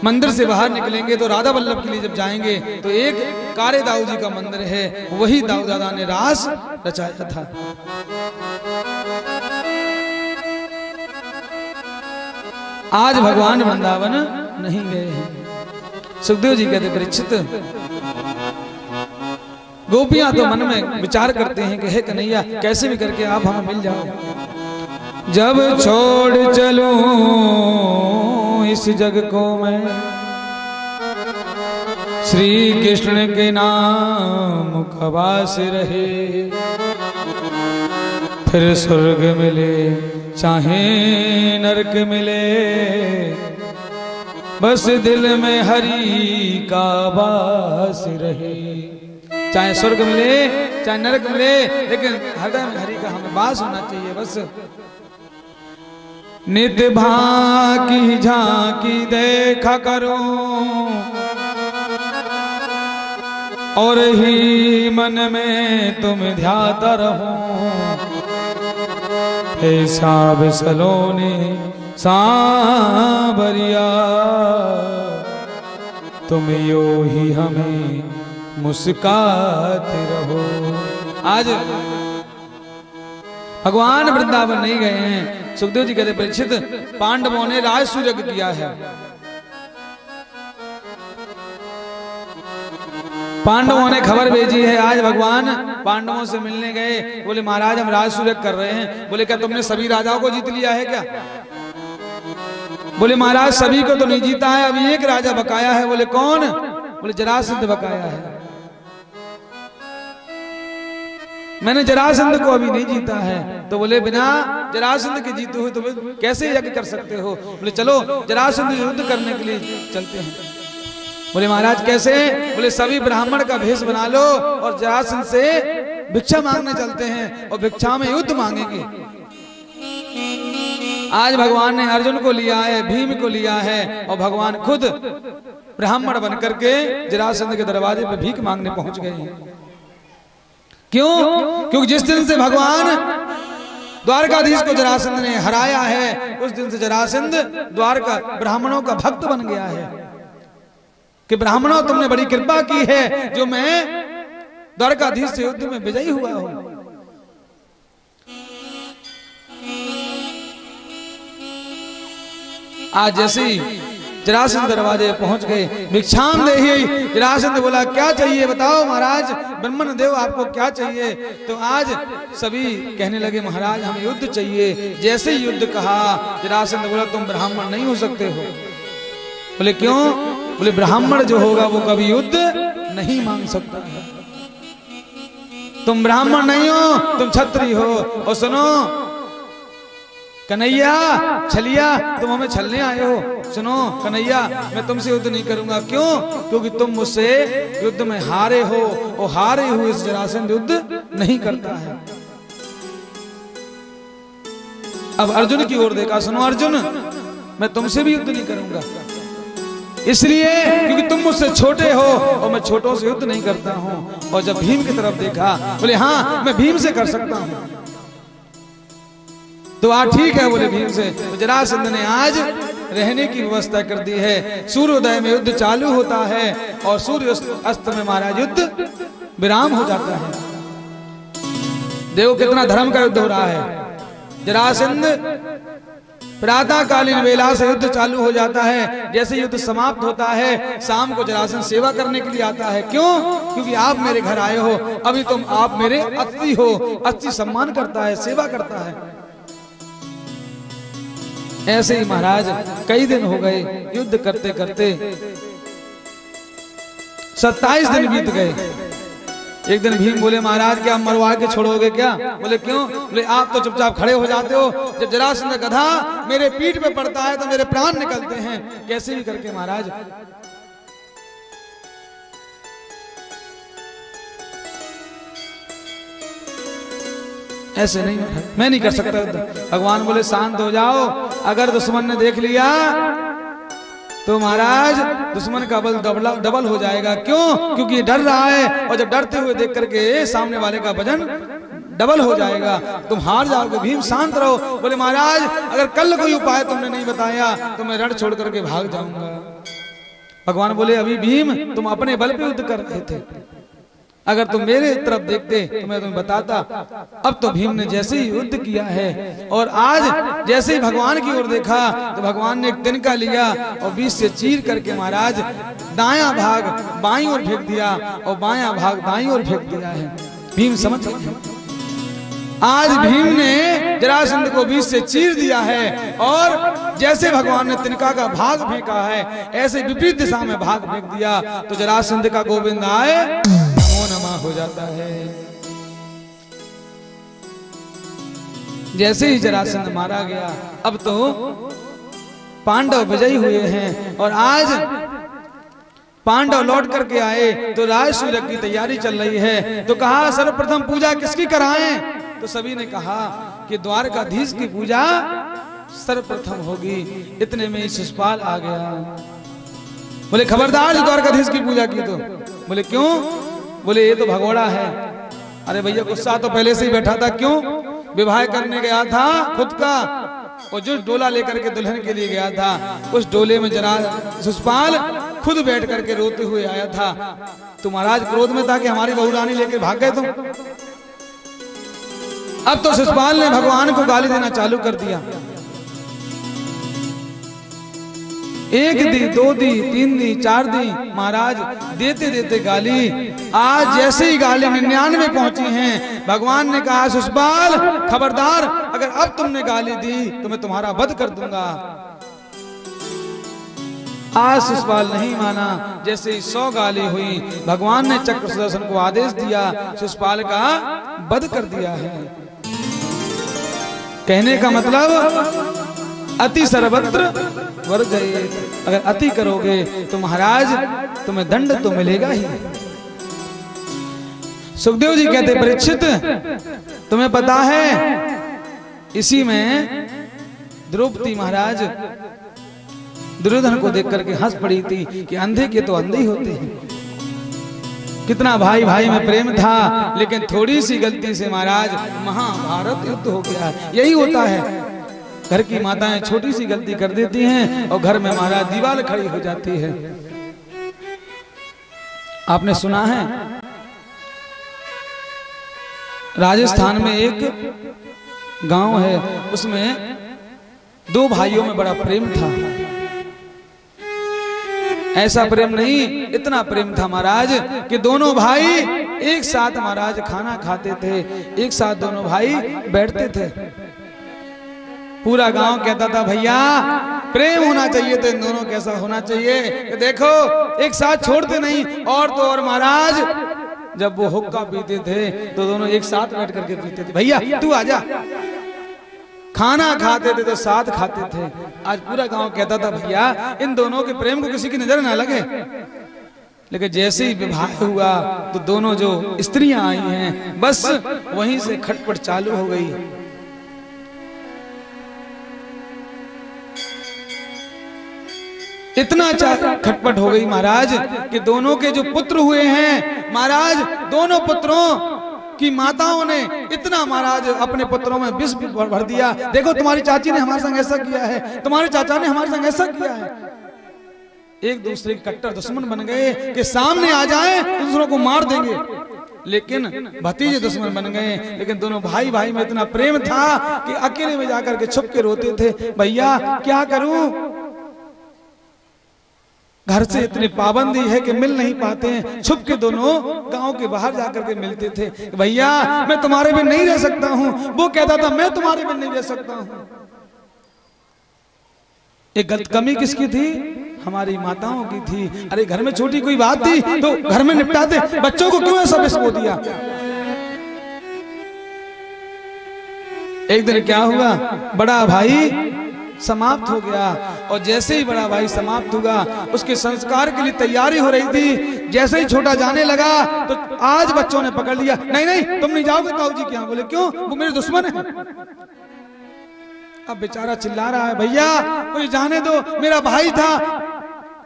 मंदिर से बाहर निकलेंगे तो राधा वल्लभ के लिए जब जाएंगे तो एक कारे दाऊ जी का मंदिर है, वही दाऊ दादा ने रास रचाया था। आज भगवान वृंदावन नहीं गए हैं। सुखदेव जी कहते परीक्षित, गोपियां तो मन में विचार करते हैं कि हे कन्हैया कैसे भी करके आप हमें मिल जाओ। जब छोड़ चलूं इस जग को मैं, श्री कृष्ण के नाम का वास रहे। फिर स्वर्ग मिले चाहे नरक मिले, बस दिल में हरि का वास रहे। चाहे स्वर्ग मिले चाहे नरक मिले, लेकिन हृदय में हरि का हमें वास होना चाहिए। बस नित भांति झांकी देखा करो, और ही मन में तुम ध्याता रहो। ऐसा सलोने सांवरिया, तुम यो ही हमें मुस्काते रहो। आज भगवान वृंदावन नहीं गए हैं। सुखदेव जी कहते परीक्षित, पांडवों ने राजसूय किया है। पांडवों ने खबर भेजी है, आज भगवान पांडवों से मिलने गए। बोले महाराज हम राजसूय कर रहे हैं। बोले क्या तुमने सभी राजाओं को जीत लिया है क्या? बोले महाराज सभी को तो नहीं जीता है, अभी एक राजा बकाया है। बोले कौन? बोले जरासंध बकाया है। मैंने जरासंध को अभी नहीं जीता है। तो बोले बिना जरासंध के जीते हुए तुम कैसे यज्ञ कर सकते हो? बोले चलो जरासंध युद्ध करने के लिए चलते हैं। बोले महाराज कैसे? बोले सभी ब्राह्मण का भेष बना लो और जरासंध से भिक्षा मांगने चलते हैं और भिक्षा में युद्ध मांगेंगे। आज भगवान ने अर्जुन को लिया है, भीम को लिया है, और भगवान खुद ब्राह्मण बनकर के जरासंध के दरवाजे पे भीख मांगने पहुंच गए हैं। क्यों? क्योंकि जिस दिन से भगवान द्वारकाधीश को जरासंध ने हराया है, उस दिन से जरासंध द्वारका ब्राह्मणों का भक्त बन गया है कि ब्राह्मणों तुमने बड़ी कृपा की है जो मैं द्वारकाधीश से युद्ध में विजयी हुआ हूं। आज जैसे जरासंध दरवाजे पहुंच गए, भिक्षाम देहि। जरासंध बोला क्या चाहिए बताओ महाराज, ब्रह्मन देव आपको क्या चाहिए? तो आज सभी कहने लगे महाराज हमें युद्ध चाहिए। जैसे ही युद्ध कहा जरासंध बोला तुम ब्राह्मण नहीं हो सकते हो। बोले क्यों? बोले ब्राह्मण जो होगा वो कभी युद्ध नहीं मांग सकता है। तुम ब्राह्मण नहीं हो, तुम क्षत्रिय हो। और सुनो कन्हैया छलिया, तुम हमें छलने आए हो। सुनो कन्हैया मैं तुमसे युद्ध नहीं करूंगा। क्यों? क्योंकि तुम मुझसे युद्ध में हारे हो, और हारे हुए इस जरासंध युद्ध नहीं करता है। अब अर्जुन की ओर देखा, सुनो अर्जुन मैं तुमसे भी युद्ध नहीं करूंगा, इसलिए क्योंकि तुम मुझसे छोटे हो और मैं छोटों से युद्ध नहीं करता हूं। और जब भीम की तरफ देखा बोले हाँ मैं भीम से कर सकता हूं। तो ठीक है बोले भीम से। तो जरासंध ने आज रहने की व्यवस्था कर दी है। सूर्योदय में युद्ध चालू होता है और सूर्य अस्त में महाराज युद्ध विराम हो जाता है। देखो कितना धर्म का युद्ध हो रहा है। जरासंध प्रातःकालीन वेला से युद्ध चालू हो जाता है। जैसे युद्ध समाप्त होता है शाम को जरासंध सेवा करने के लिए आता है। क्यों? क्योंकि आप मेरे घर आए हो, अभी तुम आप मेरे अतिथि हो। अतिथि सम्मान करता है, सेवा करता है। ऐसे ही महाराज कई दिन हो गए युद्ध करते करते, 27 दिन बीत गए। एक दिन भीम बोले महाराज क्या मरवा के छोड़ोगे क्या? बोले क्यों? बोले आप तो चुपचाप खड़े हो जाते हो, जब जरासंध गधा मेरे पीठ पे पड़ता है तो मेरे प्राण निकलते हैं। कैसे भी करके महाराज ऐसे नहीं, मैं नहीं कर सकता। भगवान बोले शांत हो जाओ, अगर दुश्मन ने देख लिया तो महाराज दुश्मन का बल डबल हो जाएगा। क्यों? क्योंकि डर रहा है, और जब डरते हुए देख करके सामने वाले का वजन डबल हो जाएगा, तुम हार जाओगे। भीम शांत रहो। बोले महाराज अगर कल कोई उपाय तुमने नहीं बताया तो मैं रण छोड़ करके भाग जाऊंगा। भगवान बोले अभी भीम तुम अपने बल पे युद्ध कर रहे थे, अगर तुम मेरे तरफ देखते तो मैं तुम्हें बताता। अब तो भीम ने जैसे ही युद्ध किया है और आज जैसे ही भगवान की ओर देखा तो भगवान ने एक तिनका लिया और बीच से चीर करके महाराज दायां भाग बाईं ओर फेंक दिया और बायां भाग दाईं ओर फेंक दिया है। भीम समझ गए, आज भीम ने जरासंध को बीच से चीर दिया है और जैसे भगवान ने तिनका का भाग फेंका है ऐसे विपरीत दिशा में भाग फेंक दिया तो जरासंध का गोविंद आए नमो नमः हो जाता है। जैसे ही जरासंध मारा गया अब तो पांडव विजयी हुए हैं और आज पांडव लौट करके आए तो राज सूरज की तैयारी चल रही है। तो कहा सर्वप्रथम पूजा किसकी कराएं? तो सभी ने कहा कि द्वारकाधीश की पूजा सर्वप्रथम होगी। इतने में शिशुपाल आ गया। बोले खबरदार द्वारकाधीश की पूजा की तो। बोले क्यों? बोले ये तो भगोड़ा है। अरे भैया गुस्सा तो पहले से ही बैठा था, क्यों? विवाह करने गया था खुद का और जो डोला लेकर के दुल्हन के लिए गया था उस डोले में जरा शिशुपाल खुद बैठ करके रोते हुए आया था। तो महाराज क्रोध में था कि हमारी बहू रानी लेकर भाग गए तुम। अब तो शिशुपाल ने भगवान को गाली देना चालू कर दिया। एक दी, दो दी, तीन दी, चार दी, महाराज देते देते गाली। आज जैसे ही गाली 99 पहुंची हैं, भगवान ने कहा शिशुपाल खबरदार, अगर अब तुमने गाली दी तो मैं तुम्हारा वध कर दूंगा। आज शिशुपाल नहीं माना। जैसे ही 100 गाली हुई भगवान ने चक्र सुदर्शन को आदेश दिया, शिशुपाल का वध कर दिया है। कहने का मतलब अति सर्वत्र वर्जयेत्। अगर अति करोगे तो महाराज तुम्हें दंड तो मिलेगा ही। सुखदेव जी कहते परीक्षित तुम्हें पता है इसी में द्रौपदी महाराज दुर्योधन को देख करके हंस पड़ी थी कि अंधे के तो अंधे ही होते हैं। कितना भाई भाई में प्रेम था, लेकिन थोड़ी सी गलती से महाराज महाभारत युद्ध हो गया। यही होता है, घर की माताएं छोटी सी गलती कर देती हैं और घर में महाराज दीवार खड़ी हो जाती है। आपने सुना है राजस्थान में एक गांव है, उसमें 2 भाइयों में बड़ा प्रेम था। ऐसा प्रेम नहीं, इतना प्रेम था महाराज कि दोनों भाई एक साथ महाराज खाना खाते थे, एक साथ दोनों भाई बैठते थे। पूरा गांव कहता था भैया प्रेम होना चाहिए तो इन दोनों कैसा होना चाहिए कि देखो एक साथ छोड़ते नहीं। और तो और महाराज जब वो हुक्का पीते थे तो दोनों एक साथ बैठ करके पीते थे। भैया तू आजा। खाना खाते थे तो साथ खाते थे। आज पूरा गांव कहता था भैया इन दोनों के प्रेम को किसी की नजर ना लगे। लेकिन जैसे ही विवाह हुआ तो दोनों जो स्त्रियां आई हैं बस वहीं से खटपट चालू हो गई। इतना खटपट हो गई महाराज कि दोनों के जो पुत्र हुए हैं महाराज, दोनों पुत्रों की माताओं ने इतना महाराज अपने पुत्रों में विष भर दिया। देखो तुम्हारी चाची ने हमारे संग ऐसा किया है, तुम्हारे चाचा ने हमारे संग ऐसा किया है। एक दूसरे के कट्टर दुश्मन बन गए कि सामने आ जाए दूसरों को मार देंगे, लेकिन भतीजे दुश्मन बन गए। लेकिन दोनों भाई भाई में इतना प्रेम था कि अकेले में जाकर के छुप के रोते थे, भैया क्या करूं, घर से इतनी पाबंदी है कि मिल नहीं पाते हैं। छुप के दोनों गांव के बाहर जाकर के मिलते थे। भैया मैं तुम्हारे बिन नहीं रह सकता हूं, वो कहता था मैं तुम्हारे बिन नहीं रह सकता हूं। एक गलत कमी किसकी थी? हमारी माताओं की थी। अरे घर में छोटी कोई बात थी तो घर में निपटाते, बच्चों को क्यों ऐसा विष बो दिया? एक दिन क्या हुआ, बड़ा भाई समाप्त हो गया और जैसे ही बड़ा भाई समाप्त हुआ उसके संस्कार के लिए तैयारी हो रही थी। जैसे ही छोटा जाने लगा तो आज बच्चों ने पकड़ लिया, नहीं नहीं तुम नहीं जाओगे ताऊ जी के यहाँ। बोले क्यों? वो मेरे दुश्मन है। अब बेचारा चिल्ला रहा है भैया मुझे जाने दो, मेरा भाई था,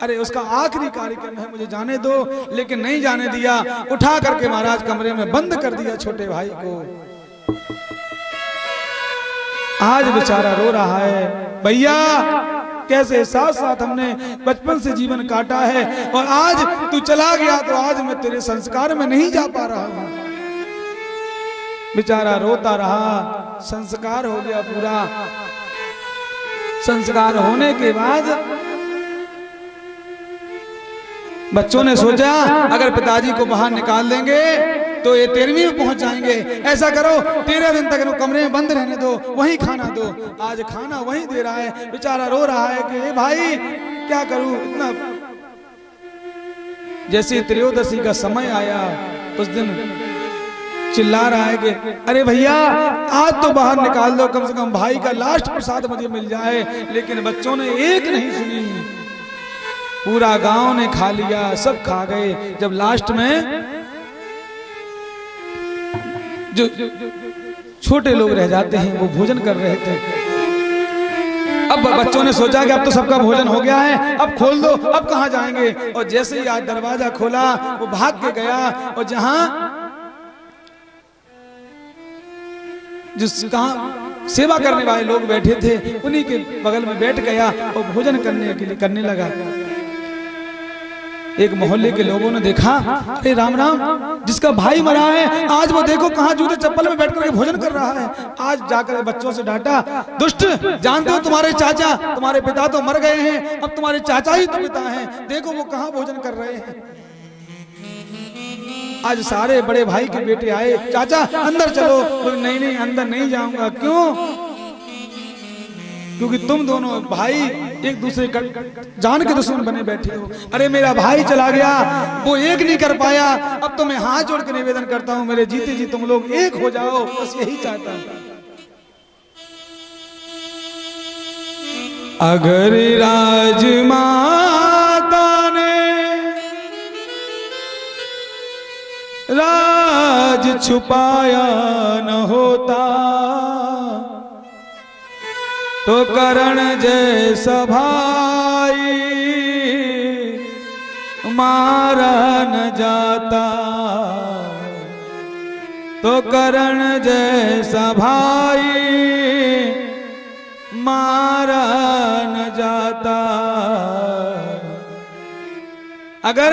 अरे उसका आखिरी कार्यक्रम है, मुझे जाने दो। लेकिन नहीं जाने दिया, उठा करके महाराज कमरे में बंद कर दिया छोटे भाई को। आज बेचारा रो रहा है, भैया कैसे साथ साथ हमने बचपन से जीवन काटा है, और आज तू चला गया तो आज मैं तेरे संस्कार में नहीं जा पा रहा हूं। बेचारा रोता रहा, संस्कार हो गया पूरा। संस्कार होने के बाद बच्चों ने सोचा अगर पिताजी को बाहर निकाल देंगे तो ये 13वीं में पहुंच जाएंगे। ऐसा करो 13 दिन तक कमरे में बंद रहने दो, वहीं खाना दो। आज खाना वहीं दे रहा है, बेचारा रो रहा है कि ए भाई क्या करूं इतना। जैसे त्रयोदशी का समय आया उस दिन चिल्ला रहा है कि अरे भैया आज तो बाहर निकाल दो, कम से कम भाई का लास्ट प्रसाद मुझे मिल जाए। लेकिन बच्चों ने एक नहीं सुनी, पूरा गांव ने खा लिया, सब खा गए। जब लास्ट में जो छोटे लोग रह जाते हैं वो भोजन कर रहे थे। अब बच्चों ने सोचा कि अब तो सबका भोजन हो गया है, अब खोल दो, अब कहां जाएंगे। और जैसे ही आज दरवाजा खोला वो भाग के गया, और जहां जिस कहां सेवा करने वाले लोग बैठे थे उन्हीं के बगल में बैठ गया और भोजन करने लगा। एक मोहल्ले के लोगों ने देखा, अरे राम राम, जिसका भाई मरा है आज वो देखो कहां जूते चप्पल में बैठ करके भोजन कर रहा है। आज जाकर बच्चों से डांटा, दुष्ट, जानते हो तुम्हारे चाचा, तुम्हारे पिता तो मर गए हैं, अब तुम्हारे चाचा ही तो पिता हैं, देखो वो कहां भोजन कर रहे हैं। आज सारे बड़े भाई के बेटे आए, चाचा अंदर चलो। नहीं नहीं अंदर नहीं जाऊंगा। क्यों? क्योंकि तुम दोनों भाई एक दूसरे का जान के दुश्मन बने बैठे हो। अरे मेरा भाई चला गया, वो एक नहीं कर पाया, अब तो मैं हाथ जोड़ के निवेदन करता हूं मेरे जीते जी तुम लोग एक हो जाओ, बस यही चाहता हूं। अगर राजमाता ने राज छुपाया न होता तो करण जैसा भाई मारा न जाता, तो करण जैसा भाई मारा न जाता। अगर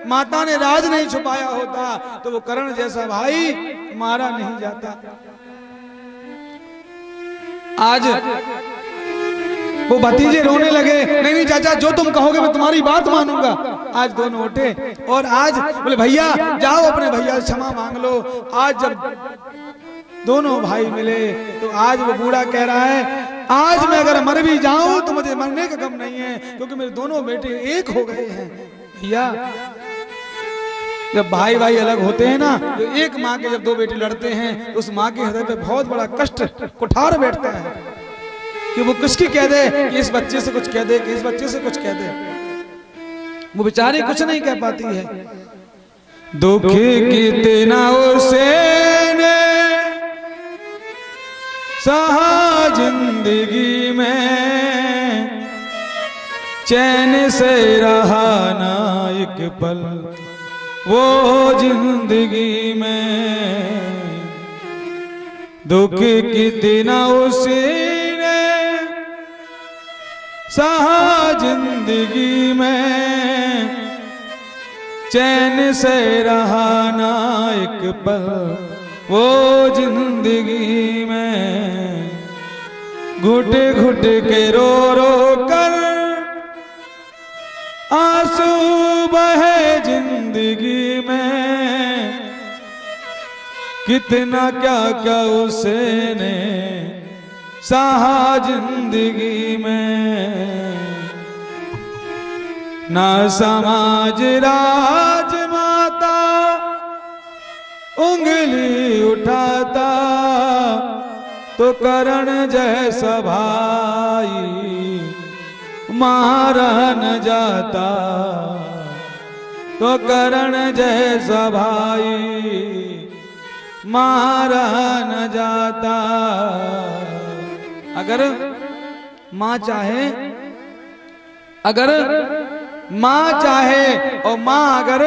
माता ने राज नहीं छुपाया होता तो वो करण जैसा भाई मारा नहीं जाता। आज वो भतीजे रोने लगे, नहीं नहीं चाचा जो तुम कहोगे मैं तुम्हारी बात मानूंगा। आज दोनों उठे और आज बोले भैया जाओ अपने भैया से क्षमा मांग लो। आज जब दोनों भाई मिले तो आज वो बूढ़ा कह रहा है, आज मैं अगर मर भी जाऊं तो मुझे मरने का गम नहीं है, क्योंकि मेरे दोनों बेटे एक हो गए हैं। भैया जब भाई भाई अलग होते हैं ना, तो एक माँ के जब दो बेटे लड़ते हैं उस माँ के हृदय पे बहुत बड़ा कष्ट कुठार बैठता है कि वो किसकी कह दे कि इस बच्चे से कुछ कह दे, कि इस बच्चे से कुछ कह दे। वो बेचारी कुछ नहीं कह पाती है। दुख कितना उसे ने सहा जिंदगी में, चैन से रहा ना एक पल वो जिंदगी में। दुख कितना उसी ने सहा जिंदगी में, चैन से रहा ना एक पल वो जिंदगी में। घुट घुट के रो रो कर आंसू बहे जिंदगी में, कितना क्या क्या उसने सहा जिंदगी में। ना समाज राजमाता उंगली उठाता तो करण जैसा भाई मारा न जाता, तो करण जैसा भाई मारा न जाता। अगर माँ चाहे, अगर माँ चाहे और माँ अगर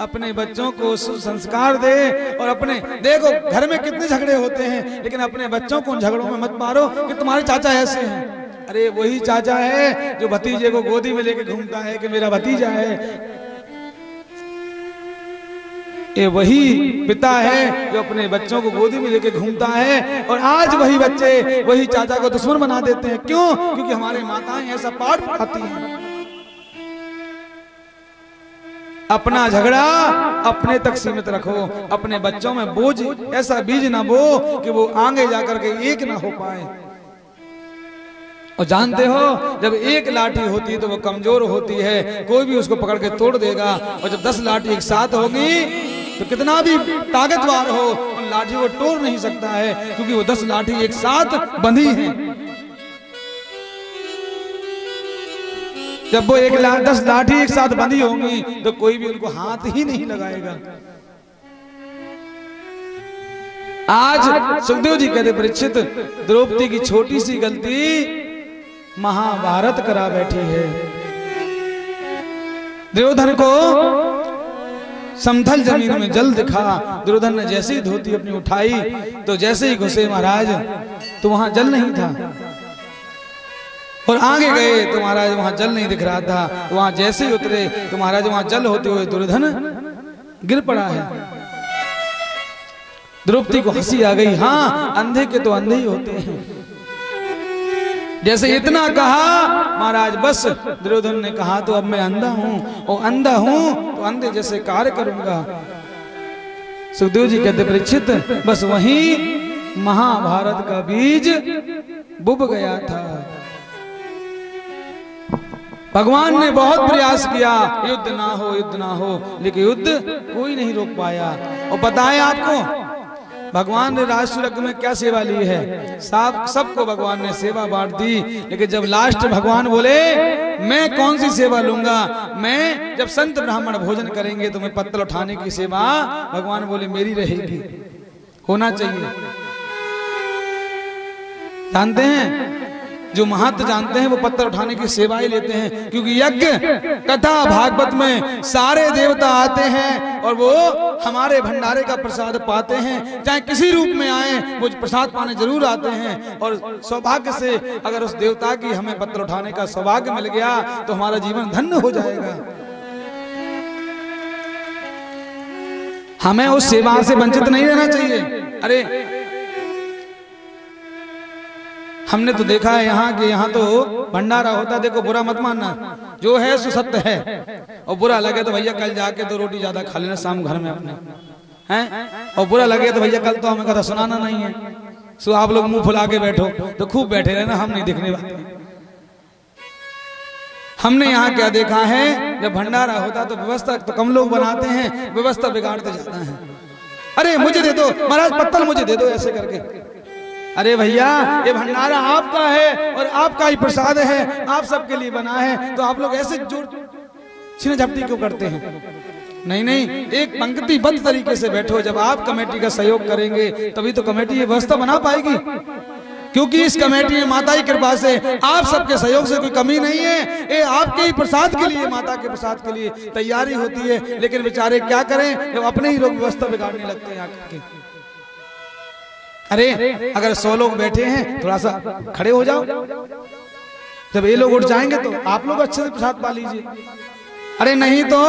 अपने बच्चों को संस्कार दे, और अपने देखो घर में कितने झगड़े होते हैं, लेकिन अपने बच्चों को उन झगड़ों में मत मारो कि तुम्हारे चाचा ऐसे हैं। अरे वही चाचा है जो भतीजे को गोदी में लेके घूमता है कि मेरा भतीजा है। ये वही पिता है जो अपने बच्चों को गोदी में लेके घूमता है, और आज वही बच्चे वही चाचा को दुश्मन बना देते हैं। क्यों? क्योंकि हमारे माताएं ऐसा पाठ पढ़ाती हैं। अपना झगड़ा अपने तक सीमित रखो, अपने बच्चों में बोझ ऐसा बीज ना बो कि वो आगे जाकर के एक ना हो पाए। और जानते हो, जब एक लाठी होती है तो वो कमजोर होती है, कोई भी उसको पकड़ के तोड़ देगा। और जब 10 लाठी एक साथ होगी तो कितना भी ताकतवर हो, उन लाठी को तोड़ नहीं सकता है, क्योंकि वो 10 लाठी एक साथ बंधी हैं। जब वो 10 लाठी एक साथ बंधी होंगी तो कोई भी उनको हाथ ही नहीं लगाएगा। आज सुखदेव जी कहते, परीक्षित, द्रौपदी की छोटी सी गलती महाभारत करा बैठी है। दुर्योधन को समतल जमीन में जल दिखा, दुर्योधन ने जैसे ही धोती अपनी उठाई तो जैसे ही घुसे महाराज तो वहां जल नहीं था, और आगे गए तो महाराज वहां जल नहीं दिख रहा था। तो वहां जैसे ही उतरे तो महाराज वहां जल होते हुए दुर्योधन गिर पड़ा है। द्रौपदी को हंसी आ गई। हाँ, अंधे के तो अंधे ही होते हैं। जैसे इतना कहा महाराज, बस दुर्योधन ने कहा तो अब मैं अंधा हूं, और अंधा हूं तो अंधे जैसे कार्य करूंगा। सुखदेव जी कहते, परीक्षित, बस वहीं महाभारत का बीज बुब गया था। भगवान ने बहुत प्रयास किया, युद्ध ना हो, युद्ध ना हो, लेकिन युद्ध कोई नहीं रोक पाया। और बताएं आपको, भगवान ने राजसूय में क्या सेवा ली है? सबको भगवान ने सेवा बांट दी, लेकिन जब लास्ट भगवान बोले मैं कौन सी सेवा लूंगा, मैं जब संत ब्राह्मण भोजन करेंगे तो मैं पत्तल उठाने की सेवा, भगवान बोले मेरी रहेगी, होना चाहिए। जानते हैं, जो महत्व जानते हैं वो पत्थर उठाने की सेवा ही लेते हैं, क्योंकि यज्ञ कथा भागवत में सारे देवता आते हैं और वो हमारे भंडारे का प्रसाद पाते हैं। चाहे किसी रूप में आए, वो प्रसाद पाने जरूर आते हैं। और सौभाग्य से अगर उस देवता की हमें पत्थर उठाने का सौभाग्य मिल गया तो हमारा जीवन धन्य हो जाएगा। हमें उस सेवा से वंचित नहीं रहना चाहिए। अरे हमने तो देखा है यहाँ के, यहाँ तो भंडारा होता, देखो बुरा मत मानना, जो है सो सत्य है। और बुरा लगे तो भैया कल जाके तो रोटी ज्यादा खा लेना शाम घर में अपने, हैं? और बुरा लगे तो भैया कल तो हमें कथा सुनाना नहीं है, सो आप लोग मुंह फुला के बैठो, तो खूब बैठे रहना, हम नहीं दिखने वाले। हमने यहाँ क्या देखा है, जब भंडारा होता तो व्यवस्था तो कम लोग बनाते हैं, व्यवस्था बिगाड़ते जाता है। अरे मुझे दे दो महाराज, पत्तल मुझे दे दो, ऐसे करके। अरे भैया, ये भंडारा आपका है और आपका ही प्रसाद है, आप सबके लिए बना है, तो आप लोग ऐसे छीना झपटी क्यों करते हैं? नहीं नहीं, एक पंक्तिबद्ध तरीके से बैठो। जब आप कमेटी का सहयोग करेंगे तभी तो कमेटी ये व्यवस्था बना पाएगी, क्योंकि इस कमेटी में माता की कृपा से आप सबके सहयोग से कोई कमी नहीं है। ये आपके ही प्रसाद के लिए, माता के प्रसाद के लिए तैयारी होती है। लेकिन बेचारे क्या करें, जब अपने ही लोग व्यवस्था बिगाड़ने लगते हैं आके। अरे अगर 100 लोग बैठे हैं, थोड़ा सा खड़े हो जाओ, जब ये लोग उठ जाएंगे तो आप लोग अच्छे से प्रसाद पा लीजिए। अरे नहीं तो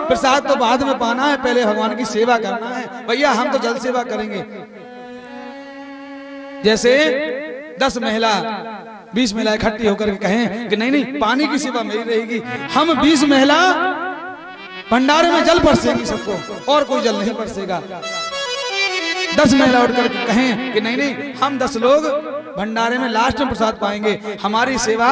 प्रसाद तो बाद में पाना है, पहले भगवान की सेवा करना है। भैया हम तो जल सेवा करेंगे। जैसे 10 महिला 20 महिला इकट्ठी होकर के कहें कि नहीं नहीं पानी की सेवा मेरी रहेगी, हम 20 महिला भंडारे में जल परसेंगी सबको, और कोई जल नहीं परसेगा। 10 महिला उठ करके कहें कि नहीं नहीं हम 10 लोग भंडारे में लास्ट में प्रसाद पाएंगे, हमारी सेवा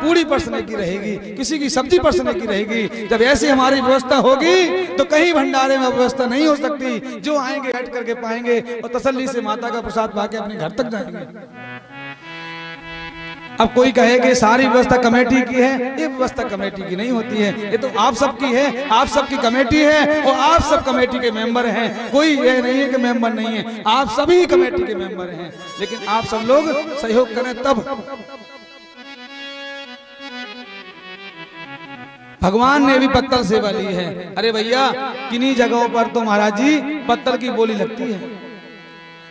पूरी परसने की रहेगी, किसी की सब्जी परसने की रहेगी। जब ऐसी हमारी व्यवस्था होगी तो कहीं भंडारे में व्यवस्था नहीं हो सकती। जो आएंगे बैठ करके पाएंगे और तसल्ली से माता का प्रसाद पाके अपने घर तक जाएंगे। अब कोई कहे कि सारी व्यवस्था कमेटी की है, ये व्यवस्था कमेटी की नहीं होती है, ये तो आप सबकी है, आप सबकी कमेटी है और आप सब कमेटी के मेंबर हैं। कोई ये नहीं है कि मेंबर नहीं है, आप सभी कमेटी के मेंबर हैं। लेकिन आप सब लोग सहयोग करें तब। भगवान ने भी पत्तल सेवा ली है। अरे भैया, किन्हीं जगहों पर तो महाराज जी पत्तल की बोली लगती है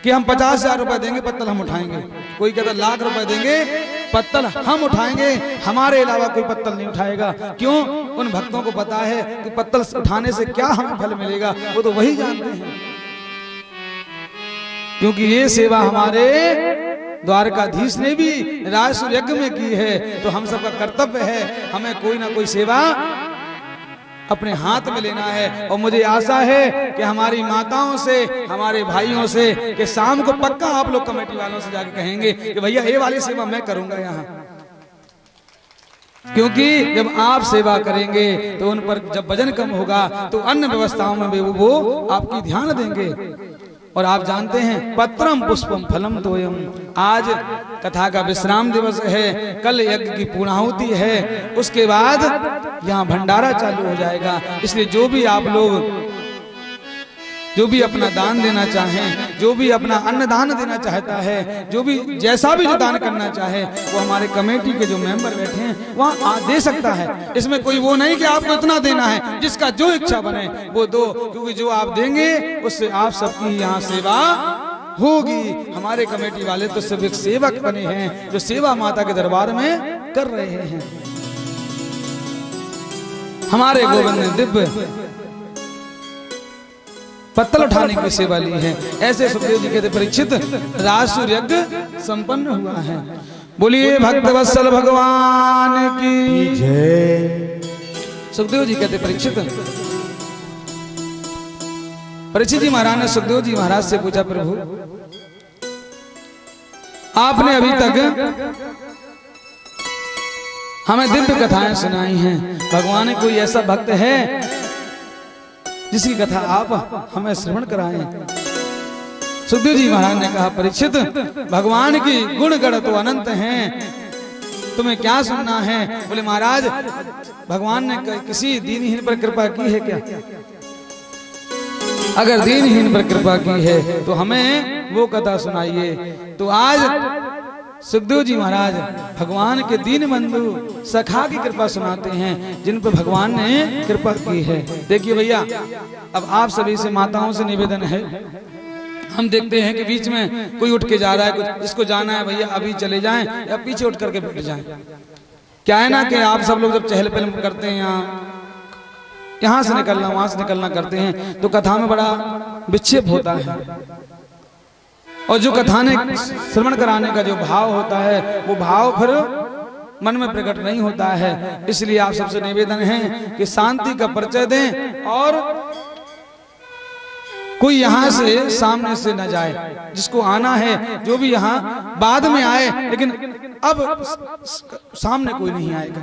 कि हम 50,000 रुपए देंगे पत्तल हम उठाएंगे। कोई कहता 1,00,000 रुपए देंगे पत्तल हम उठाएंगे, हमारे अलावा कोई पत्तल नहीं उठाएगा। क्यों? उन भक्तों को पता है कि पत्तल उठाने से क्या हमें फल मिलेगा, वो तो वही जानते हैं। क्योंकि ये सेवा हमारे द्वारकाधीश ने भी राजसूय यज्ञ में की है, तो हम सबका कर्तव्य है हमें कोई ना कोई सेवा अपने हाथ में लेना है। और मुझे आशा है कि हमारी माताओं से, हमारे भाइयों से कि शाम को पक्का आप लोग कमेटी वालों से जाके कहेंगे कि भैया ये वाली सेवा मैं करूंगा यहाँ। क्योंकि जब आप सेवा करेंगे तो उन पर जब वजन कम होगा तो अन्य व्यवस्थाओं में वो आपकी ध्यान देंगे। और आप जानते हैं पत्रम पुष्पम फलम तोयम, आज कथा का विश्राम दिवस है, कल यज्ञ की पूर्णाहुति है, उसके बाद यहाँ भंडारा चालू हो जाएगा। इसलिए जो भी आप लोग जो भी अपना दान देना चाहें, जो भी अपना अन्नदान देना चाहता है, जो भी जैसा भी जो दान करना चाहे, वो हमारे कमेटी के जो मेंबर बैठे हैं वहाँ दे सकता है। इसमें कोई वो नहीं कि आपको इतना देना है, जिसका जो इच्छा बने वो दो, क्योंकि जो आप देंगे उससे आप सबकी यहाँ सेवा होगी। हमारे कमेटी वाले तो सब एक सेवक बने हैं जो सेवा माता के दरबार में कर रहे हैं। हमारे गोविंद ने दिव्य पत्तल उठाने की सेवा ली है। ऐसे सुखदेव जी कहते परीक्षित राजसूय यज्ञ संपन्न हुआ है। बोलिए भक्तवत्सल भगवान की जय। सुखदेव जी कहते परीक्षित जी महाराज ने सुखदेव जी महाराज से पूछा, प्रभु आपने अभी तक हमें दिव्य कथाएं सुनाई हैं, भगवान ने कोई ऐसा भक्त है जिसकी कथा आप हमें श्रवण कराएं। सुखदेव जी महाराज ने कहा, परीक्षित भगवान की गुण गण तो अनंत हैं, तुम्हें क्या सुनना है? बोले महाराज भगवान ने किसी दीनहीन पर कृपा की है क्या? अगर दीनहीन पर कृपा की है तो हमें वो कथा सुनाइए। तो आज सुखदेव जी महाराज भगवान के दीन बंधु सखा की कृपा सुनाते हैं, जिन पर भगवान ने कृपा की है। देखिए भैया, अब आप सभी से माताओं से निवेदन है, हम देखते हैं कि बीच में कोई उठ के जा रहा है, कुछ जिसको जाना है भैया अभी चले जाएं या पीछे उठ करके बैठ जाएं। क्या है ना कि आप सब लोग जब चहल पहल करते हैं, यहाँ से निकलना वहां से निकलना करते हैं, तो कथा में बड़ा विक्षेप होता है। और जो कथा ने श्रवण कराने का जो भाव होता है, वो भाव फिर मन में प्रकट नहीं होता है। इसलिए आप सबसे निवेदन है कि शांति का परिचय दें और कोई यहाँ से सामने से न जाए। जिसको आना है जो भी यहाँ बाद में आए, लेकिन अब सामने कोई नहीं आएगा।